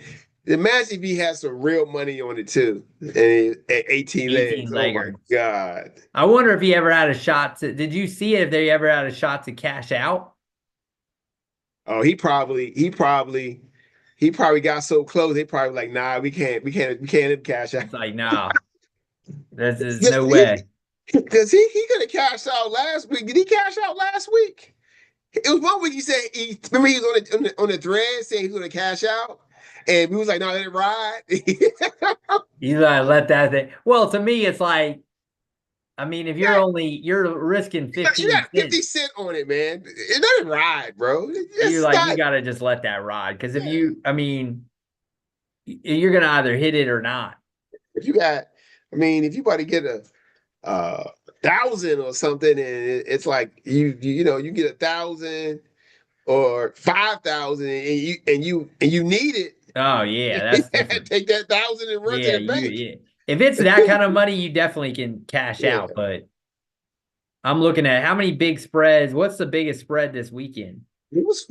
Imagine if he had some real money on it too. And at 18 legs. Oh my god. I wonder if he ever had a shot to. Did you see it? If they ever had a shot to cash out? Oh, he probably got so close. They probably like, nah, we can't cash out. It's like, nah, there's no way. Because he could have cashed out last week. Did he cash out last week? It was one week he said remember he was on the thread saying he was gonna cash out. And we was like, no, let it ride. You gotta let that thing. Well, to me, it's like, I mean, if you're risking 50 you got 50 cents on it, man. Let it ride, bro. You gotta just let that ride. Because if you're gonna either hit it or not. If you about to get a 1,000 or something, and it's like you get 1,000 or 5,000, and you need it. Oh yeah, that's take that 1,000 and run to the bank. If it's that kind of money, you definitely can cash out. But I'm looking at how many big spreads. What's the biggest spread this weekend? It was.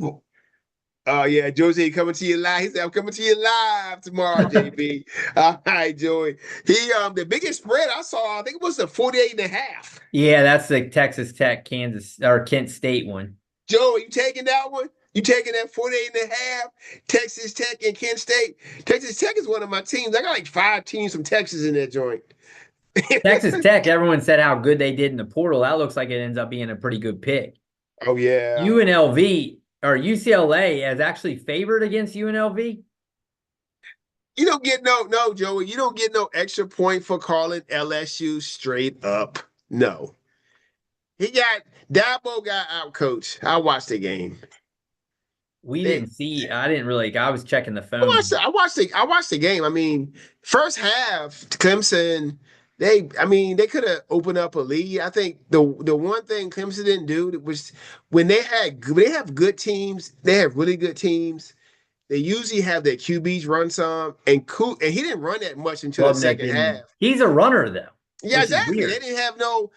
Oh yeah, Jose coming to you live. He said, "I'm coming to you live tomorrow, JB." All right, Joey. The biggest spread I saw, I think it was a 48.5. Yeah, that's the Texas Tech, Kansas or Kent State one. Joe, you taking that one? You taking that 48.5? Texas Tech and Kent State. Texas Tech is one of my teams. I got like 5 teams from Texas in that joint. Texas Tech, everyone said how good they did in the portal. That looks like it ends up being a pretty good pick. Oh yeah. UNLV or UCLA is actually favored against UNLV. You don't get no, Joey. You don't get no extra point for calling LSU straight up. No. Dabo got out coached. I watched the game. We They, didn't see. I didn't really. I was checking the I phone. watched I watched the game. I mean, first half, Clemson, they could have opened up a lead. I think the one thing Clemson didn't do was when they have good teams, they have really good teams. They usually have their QBs run some, and he didn't run that much until the second half. He's a runner though. Yeah, exactly. They didn't have no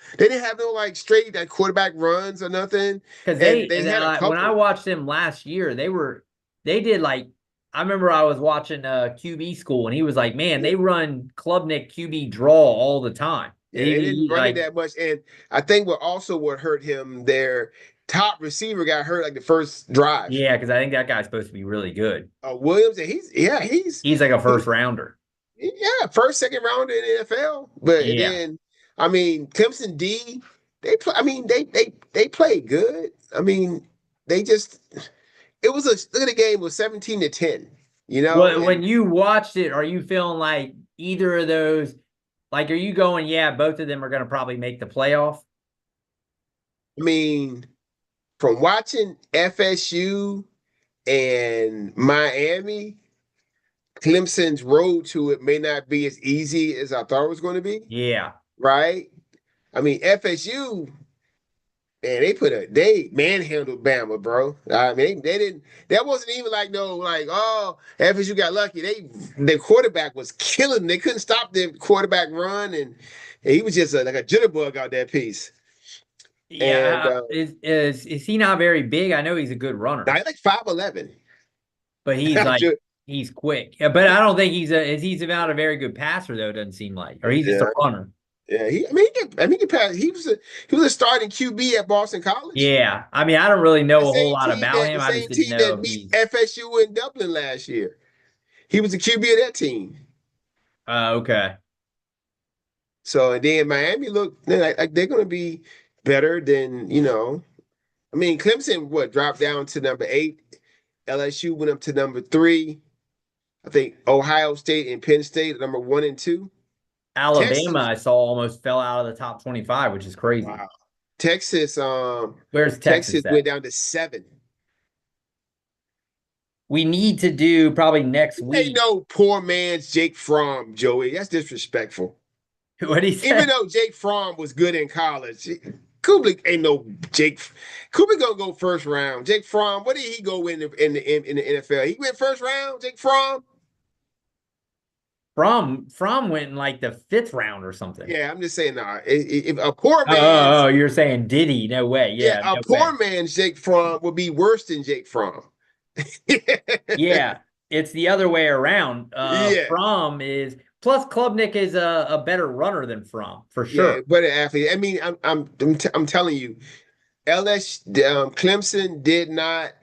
like straight like quarterback runs or nothing. Because they had a couple. When I watched them last year, they did like, I remember I was watching QB school and he was like, man, they run Klubnik QB draw all the time. Yeah, they didn't run it that much. And I think what hurt him, their top receiver got hurt like the first drive. Yeah, because I think that guy's supposed to be really good. Williams, and he's like a first rounder. Yeah, first, second rounder in the NFL. But then, I mean, Clemson D, they played good. I mean, it was look at the game, it was 17-10. You know, well, when you watched it, are you feeling like either of those, like, are you going, yeah, both of them are going to probably make the playoff? I mean, from watching FSU and Miami, Clemson's road to it may not be as easy as I thought it was going to be. Yeah. Right? I mean, FSU, man, they manhandled Bama, bro. I mean, they didn't, that wasn't even like, oh, FSU got lucky. Their quarterback was killing them. They couldn't stop the quarterback run, and he was just like a jitterbug out that piece. Yeah. And, is he not very big? I know he's a good runner. He's like 5'11". But he's like, he's quick. Yeah, but I don't think he's not a very good passer though, it doesn't seem like. Or he's just a runner. Yeah, he can pass. He was a starting QB at Boston College. Yeah. I mean, I don't really know a whole lot about him. I just didn't know that beat FSU in Dublin last year. He was the QB of that team. Okay. So and then Miami looked like they're gonna be better than, I mean, Clemson dropped down to number 8. LSU went up to number 3. I think Ohio State and Penn State number 1 and 2. Alabama, I saw, almost fell out of the top 25, which is crazy. Wow. Texas, where's Texas went down to 7. We need to do probably next week. Ain't no poor man's Jake Fromm, Joey. That's disrespectful. What he said? Even though Jake Fromm was good in college, Kublik ain't no Jake. Kublik gonna go first round. Jake Fromm, what did he go in the NFL? He went first round. Jake Fromm. Fromm went in like the 5th round or something. Yeah, I'm just saying. If a poor man. Oh, you're saying Diddy? No way. Yeah, a poor man's Jake Fromm would be worse than Jake Fromm. Yeah, it's the other way around. Fromm is. Plus, Klubnik is a better runner than Fromm, for sure. Yeah, better athlete. I mean, I'm telling you, Clemson did not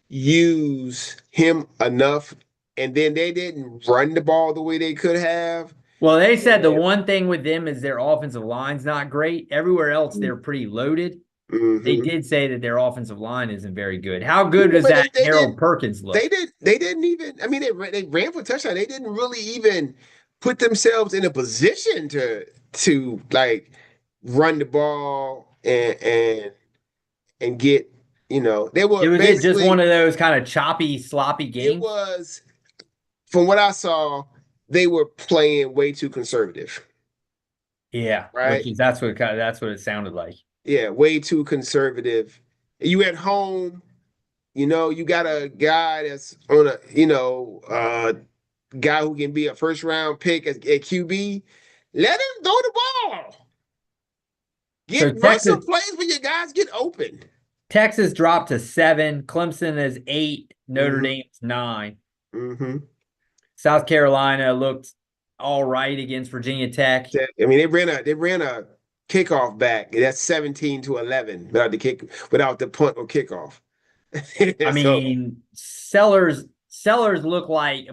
use him enough, and then they didn't run the ball the way they could have. Well, they said the one thing with them is their offensive line's not great. Everywhere else, they're pretty loaded. Mm-hmm. They did say that their offensive line isn't very good. How good does that Harold Perkins look? They didn't even. I mean, they ran for a touchdown. They didn't really even put themselves in a position to like run the ball and get, they were. It was just one of those kind of choppy, sloppy games. It was, from what I saw, they were playing way too conservative. Yeah, right. That's what it sounded like. Yeah, way too conservative. You at home, you got a guy that's on a, guy who can be a first round pick at QB. Let him throw the ball. Run some plays where your guys get open. Texas dropped to 7. Clemson is 8. Notre Dame's 9. Mm-hmm. South Carolina looked all right against Virginia Tech. I mean, they ran a kickoff back. That's 17-11 without the punt or kickoff. I mean, Sellers looked like,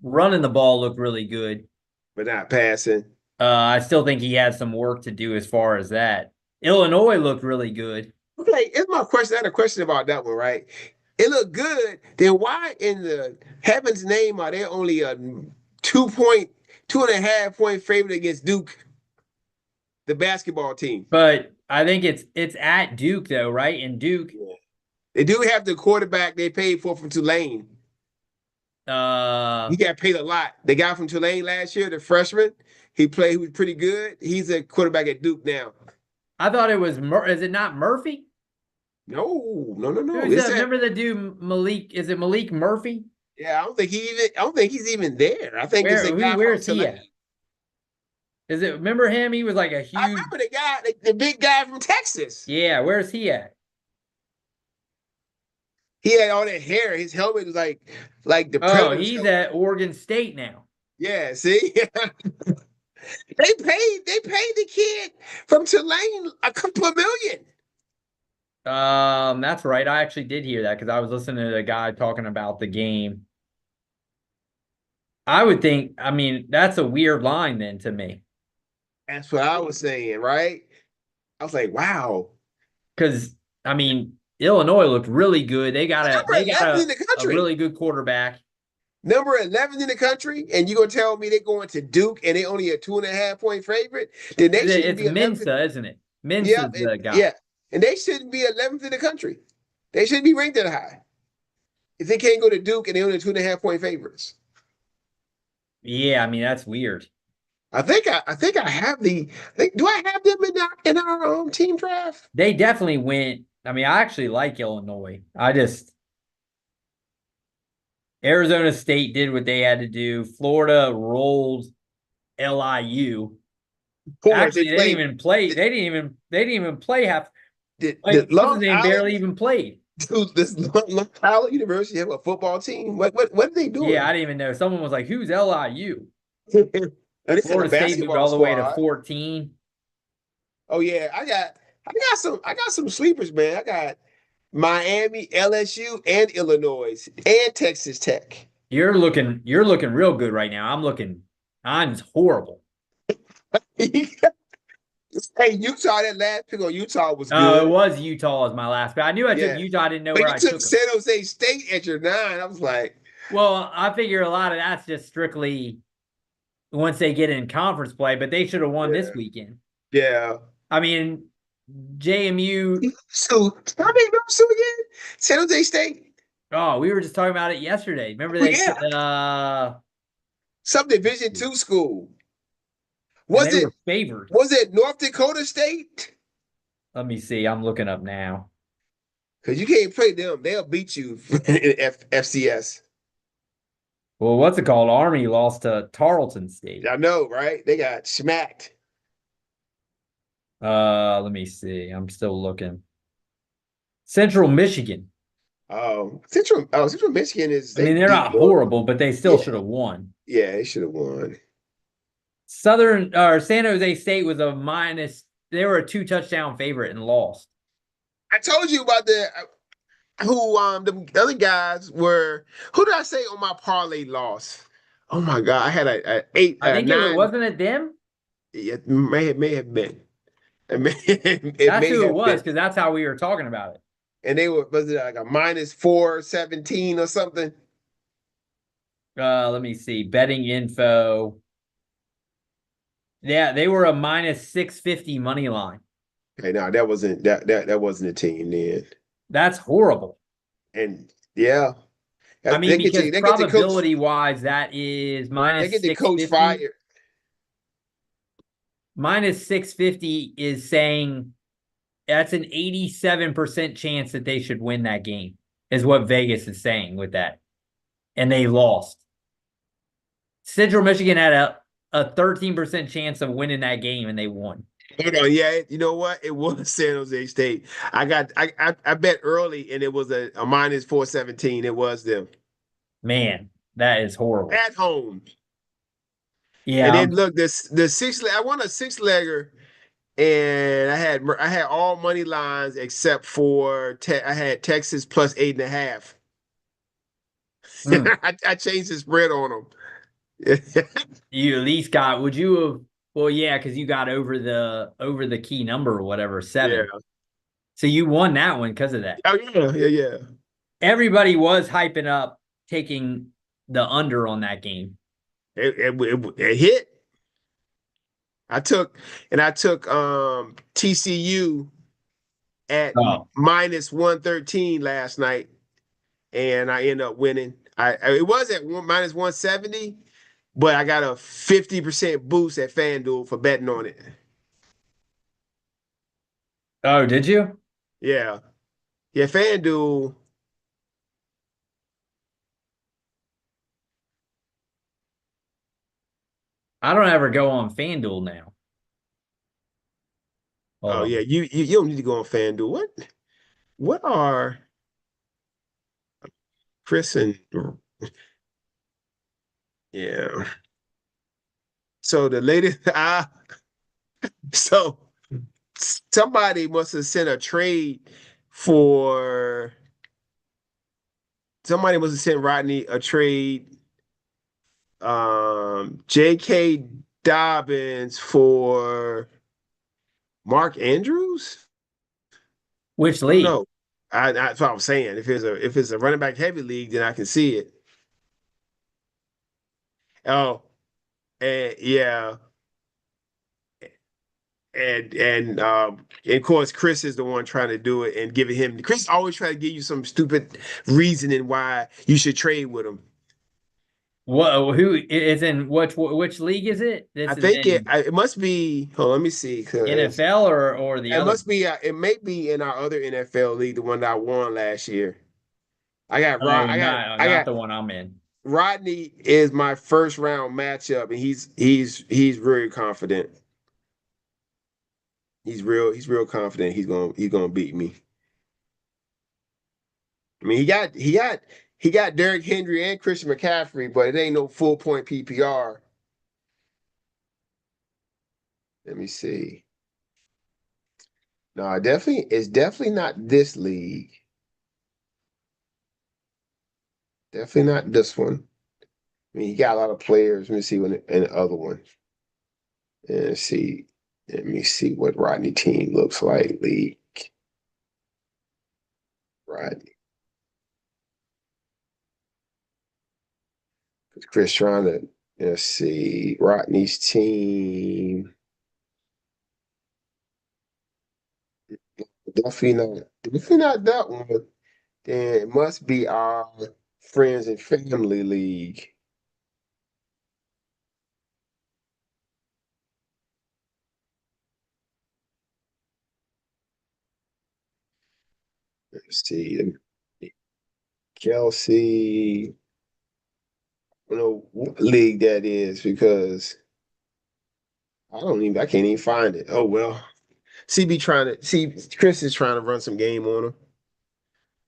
running the ball looked really good. But not passing. I still think he has some work to do as far as that. Illinois looked really good. Like, it's my question. I had a question about that one, right? It looked good. Then why in the heaven's name are they only a 2.5 point favorite against Duke, the basketball team? But I think it's at Duke though, right? And Duke, They do have the quarterback they paid for from Tulane. He got paid a lot. The guy from Tulane last year, the freshman, he was pretty good. He's a quarterback at Duke now. I thought it was is it not Murphy? No. Remember the dude Malik? Is it Malik Murphy? Yeah, I don't think he's even there. I think it's a guy where's from he Tulane. at? Is it? Remember him? He was like a huge. I remember the guy, the big guy from Texas. Yeah, where's he at? He had all that hair. His helmet was like the. Oh, he's at Oregon State now. Yeah, see, they paid the kid from Tulane a couple of million. That's right. I actually did hear that because I was listening to the guy talking about the game. I would think, I mean, that's a weird line then to me. That's what I was saying, right? I was like, wow. Because, I mean, Illinois looked really good. They got Number 11 in the a country. really good quarterback. Number 11 in the country, and you're gonna tell me they're going to Duke and they only a 2.5 point favorite? Then they should It's be 11th. Mensa, isn't it? Mensa's the guy. Yeah, and they shouldn't be 11th in the country. They shouldn't be ranked that high. If they can't go to Duke and they only 2.5 point favorites. Yeah, I mean, that's weird. I think I have do I have them in our team draft? They definitely went. I mean, I actually like Illinois. Arizona State did what they had to do. Florida rolled LIU. Actually, they didn't even play. They didn't even play half. What's his name barely even played. Dude, this Long Island University have a football team. What are they doing? Yeah, I didn't even know. Someone was like, "Who's LIU?" Florida State moved all the way to 14. Oh yeah, I got some sleepers, man. I got Miami, LSU, and Illinois, and Texas Tech. You're looking real good right now. I'm horrible. Hey, Utah, that last pick on Utah was good. Oh, it was Utah as my last pick. I knew I took Utah. I didn't know where I took San Jose State at your 9. I was like, well, I figure a lot of that's just strictly once they get in conference play, but they should have won this weekend. Yeah. I mean, JMU. So, I mean, so again, San Jose State. Oh, we were just talking about it yesterday. Remember some Division II school. Was it North Dakota State? Let me see. I'm looking up now. Because you can't play them. They'll beat you in FCS. Well, what's it called? Army lost to Tarleton State. I know, right? They got smacked. Let me see. I'm still looking. Central Michigan. Central Michigan is. I mean, they're not horrible, but they still should have won. Yeah, they should have won. San Jose State was a minus. They were a 2-touchdown favorite and lost. I told you about the other guys were. Who did I say on my parlay loss? Oh my God, I had a 8. I think 9. Wasn't it them? It may have been. That's who it was because that's how we were talking about it. And they was it like a minus 417 or something? Let me see. Betting info. Yeah, they were a minus 650 money line. Okay, no, that wasn't a team then. That's horrible. And yeah. I mean, because probability wise, that is minus. They get the coach fired. Minus 650 is saying that's an 87% chance that they should win that game, is what Vegas is saying with that. And they lost. Central Michigan had a 13% chance of winning that game, and they won. Hold on, yeah, you know what? It was San Jose State. I bet early, and it was a minus 417. It was them. Man, that is horrible. At home. Yeah. And then look, I won a 6-legger, and I had all money lines except for I had Texas plus 8.5. I changed the spread on them. You at least got, Well, yeah, because you got over the key number or whatever, 7. Yeah. So you won that one because of that. Oh yeah. Everybody was hyping up taking the under on that game. It hit. I took TCU at Oh, minus 113 last night, and I ended up winning. It was at minus 170, but I got a 50% boost at FanDuel for betting on it. oh, did you? Yeah. Yeah, FanDuel. I don't ever go on FanDuel now. Hold Oh yeah, on. you don't need to go on FanDuel. What are Chris and yeah. So the latest so somebody must have sent a trade for somebody must have sent Rodney a trade. J.K. Dobbins for Mark Andrews? Which I don't league? know. That's what I'm saying. If it's a running back heavy league, then I can see it. Oh, and yeah, and of course Chris is the one trying to do it and giving him. Chris always try to give you some stupid reasoning why you should trade with him. What? Who is in which league is it? I This is think in it must be. Hold on, let me see. 'Cause NFL or the it other? must be. It may be in our other NFL league, the one that I won last year. I got Rod. Oh, not the one I'm in. Rodney is my first round matchup, and he's very confident. He's real confident. He's gonna beat me. I mean, he got Derrick Henry and Christian McCaffrey, but it ain't no full point PPR. Let me see. No, it's definitely not this league. Definitely not this one. I mean, he got a lot of players. Let me see when in the other one. And see. Let me see what Rodney team looks like. League. Rodney. Chris trying to let's see Rodney's team. Definitely not that one. Then it must be our friends and family league. Let's see. Kelsey. I don't know what league that is because I can't even find it. Oh well. Chris is trying to run some game on him.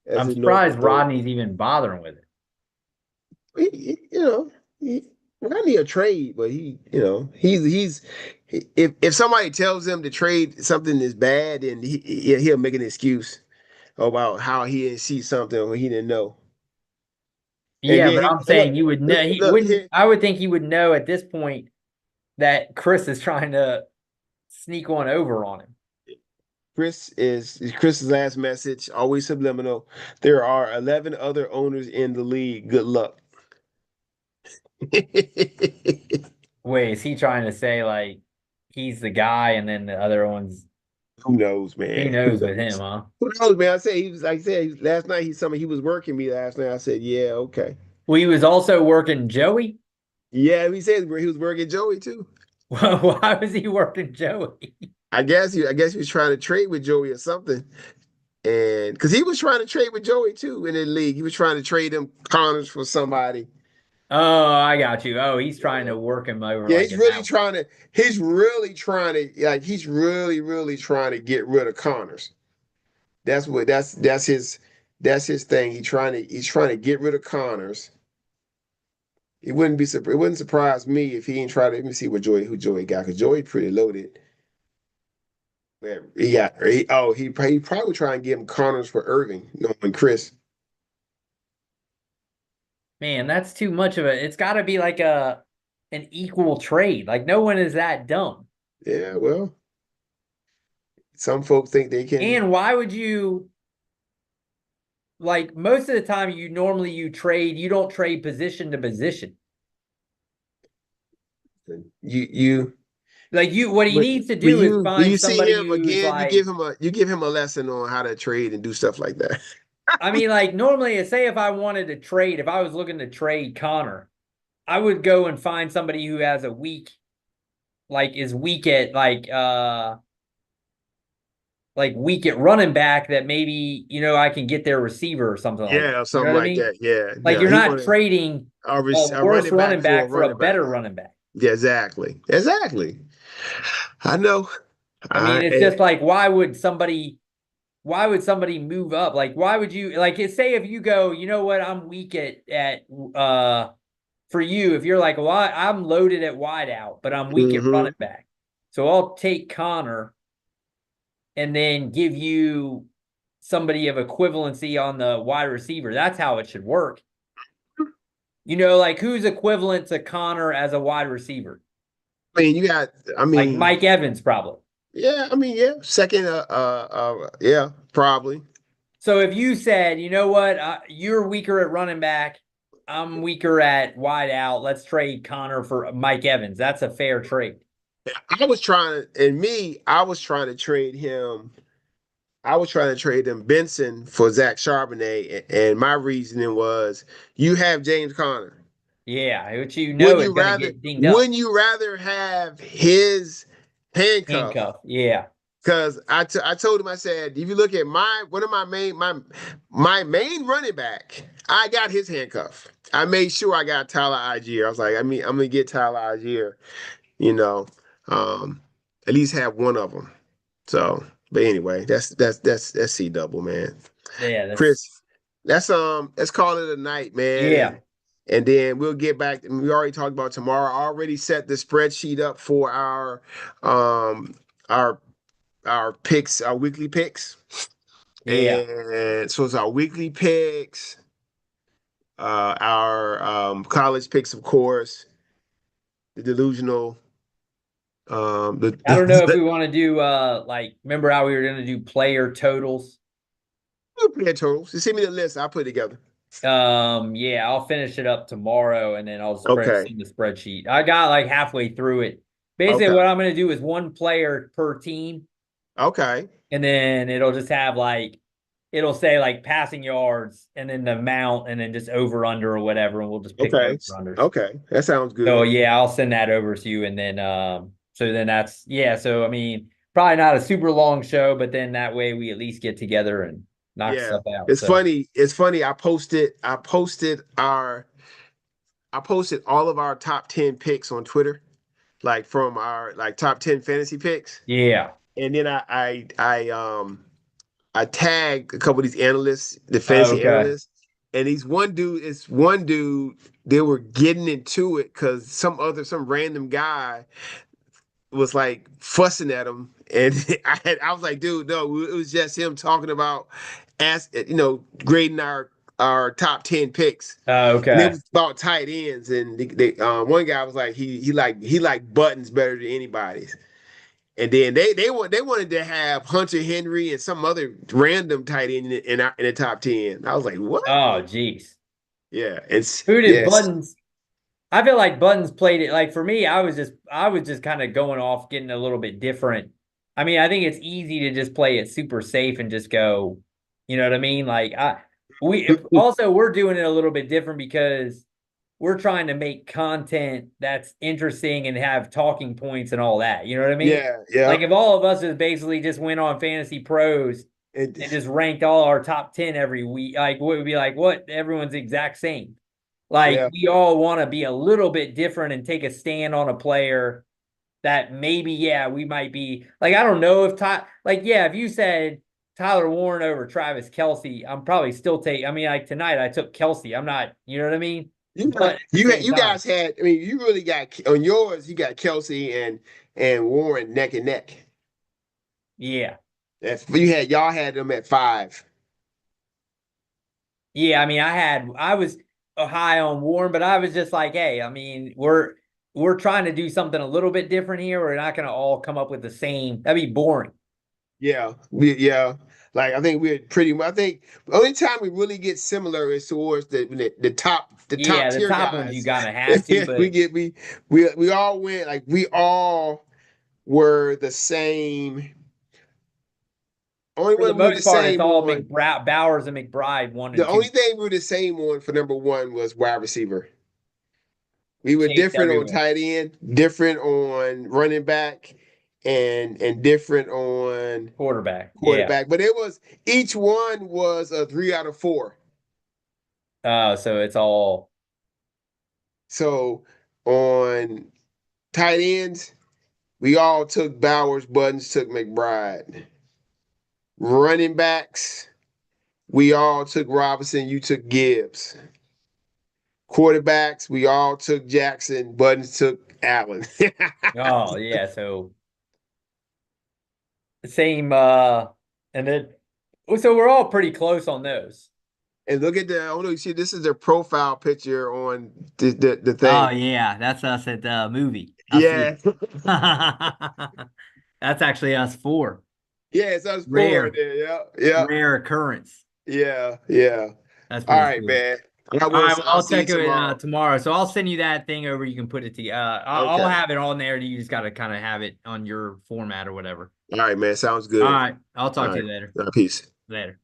As I'm a normal surprised thing. Rodney's even bothering with it. I need a trade, but if somebody tells him to trade something is bad, and he'll make an excuse about how he didn't see something or he didn't know. And Yeah, then but I'm look, saying you would know. He look wouldn't. here. I would think he would know at this point that Chris is trying to sneak one over on him. Chris's last message, always subliminal. There are 11 other owners in the league. Good luck. Wait, is he trying to say like he's the guy and then the other ones? Who knows, Who man? Who knows with him, knows? huh? Who knows, man? I said last night he was working me last night. I said, yeah, okay. Well, he was also working Joey. Yeah, he said he was working Joey too. Why was he working Joey? I guess he was trying to trade with Joey or something. And because he was trying to trade with Joey too in the league. He was trying to trade him Connors for somebody. Oh, I got you. Oh, he's trying to work him over Yeah, like he's an really out. trying to he's really trying to he's really, really trying to get rid of Connors. That's his thing. He's trying to get rid of Connors. It wouldn't surprise me if he ain't try to let me see who Joey got, because Joey pretty loaded. Man, he probably try and give him Connors for Irving, knowing Chris. Man, that's too much of a. It's got to be like a an equal trade. Like no one is that dumb. Yeah, well, some folks think they can. And why would you like most of the time you normally you don't trade position to position. You Like what he but needs to but do is but find you see somebody him who's again, like you give him a lesson on how to trade and do stuff like that. I mean, like normally, say if I wanted to trade, if I was looking to trade Connor, I would go and find somebody who has a weak, like is weak at like weak at running back that maybe, I can get their receiver or something like that. Yeah, or You know something what I like mean? that. Yeah. Like Yeah. you're He not wanted trading a a worse running back running for a back for a running back. better running back. Yeah, exactly. Exactly. I know. I mean, it's just like why would somebody move up? Like, why would you like say if you go, you know what, I'm weak at for you, if you're like, well, I'm loaded at wideout, but I'm weak at hmm running back. So I'll take Connor and then give you somebody of equivalency on the wide receiver. That's how it should work. Like who's equivalent to Connor as a wide receiver? I mean, you got I Like mean, Mike Evans, probably. yeah, I mean, yeah. Second yeah, probably. So if you said, you know what, you're weaker at running back, I'm weaker at wide out. Let's trade Connor for Mike Evans. That's a fair trade. I was trying to trade him. I was trying to trade him Benson for Zach Charbonnet, and my reasoning was you have James Conner. Yeah, which is going to get dinged up. Wouldn't you rather have his handcuff? Handcuff. Yeah. Because I told him, I said, if you look at one of my main running back, I got his handcuff. I made sure I got Tyler Algier. I was like, I'm gonna get Tyler Algier, you know, um, at least have one of them. So, but anyway, that's C double, man. Yeah. Chris, let's call it a night, man. Yeah. And then we'll get back. We already talked about tomorrow. I already set the spreadsheet up for our picks, our weekly picks. Yeah. And so it's our weekly picks, our college picks, of course, the delusional. I don't know if we want to do like remember how we were going to do player totals. Player totals. Just send me the list. I'll put it together. Yeah, I'll finish it up tomorrow and then I'll Okay. send the spreadsheet. I got like halfway through it. Basically, Okay. what I'm going to do is one player per team. Okay. And then it'll just have like it'll say like passing yards and then the amount and then just over under or whatever, and we'll just pick Okay. over unders. Okay. That sounds good. So yeah, I'll send that over to you, and then so then that's so I mean probably not a super long show, but then that way we at least get together and knock stuff out. It's funny. It's funny. I posted all of our top 10 picks on Twitter, like from our like top 10 fantasy picks. Yeah. And then I tagged a couple of these analysts, the fantasy analysts, and one dude, they were getting into it because some random guy was like fussing at him, and I was like, dude, no, it was just him talking about grading our top 10 picks. Okay. And it was about tight ends, and one guy was like he like Buttons better than anybody's. And then they wanted to have Hunter Henry and some other random tight end in the top 10. I was like, what? Oh, geez. Yeah, it's who did Buttons? I feel like Buttons played it like for me. I was just kind of going off, getting a little bit different. I mean, I think it's easy to just play it super safe and just go. You know what I mean? Like we're doing it a little bit different because we're trying to make content that's interesting and have talking points and all that. You know what I mean? Yeah. Like if all of us just basically just went on Fantasy Pros and just ranked all our top 10 every week, like what would be like what everyone's exact same. Like we all want to be a little bit different and take a stand on a player that maybe, we might be like, I don't know if if you said Tyler Warren over Travis Kelce, I'm probably still I mean, like tonight I took Kelce. I'm not, you know what I mean? You guys had, I mean, you really got on yours, you got Kelce and Warren neck and neck. Yeah. Y'all had them at 5. Yeah, I mean, I was high on Warren, but I was just like, hey, I mean, we're trying to do something a little bit different here. We're not going to all come up with the same. That'd be boring. Yeah. Like I think we're pretty much. I think the only time we really get similar is towards the top Yeah, the tier top ones you guys. gotta have to, but We all went like we all were the same. Only for the one we were the most part, it's same all on. Bowers and McBride one The and two. only thing we were the same on for number one was wide receiver. We were Chase different on everywhere. tight end, different on running back, and different on Quarterback. Yeah. quarterback. But it was each one was a 3 out of 4. So it's all So on tight ends, we all took Bowers, Buttons took McBride. Running backs, we all took Robinson, you took Gibbs. Quarterbacks, we all took Jackson, Buttons took Allen. oh yeah. So same and then so we're all pretty close on those. And look at the, oh no, you see, this is their profile picture on the Oh thing. yeah, that's us at the movie. I Yeah. see. That's actually us four. Yeah, it's us four Rare, there. Yeah. Yeah. rare occurrence. Yeah. That's All pretty right, sweet. man. All right, well, I'll I'll see you check it tomorrow. tomorrow. So I'll send you that thing over. You can put it to. I'll Okay. have it on there. You just got to kind of have it on your format or whatever. All right, man. Sounds All good. right, I'll All talk to right. you later. Peace. Later.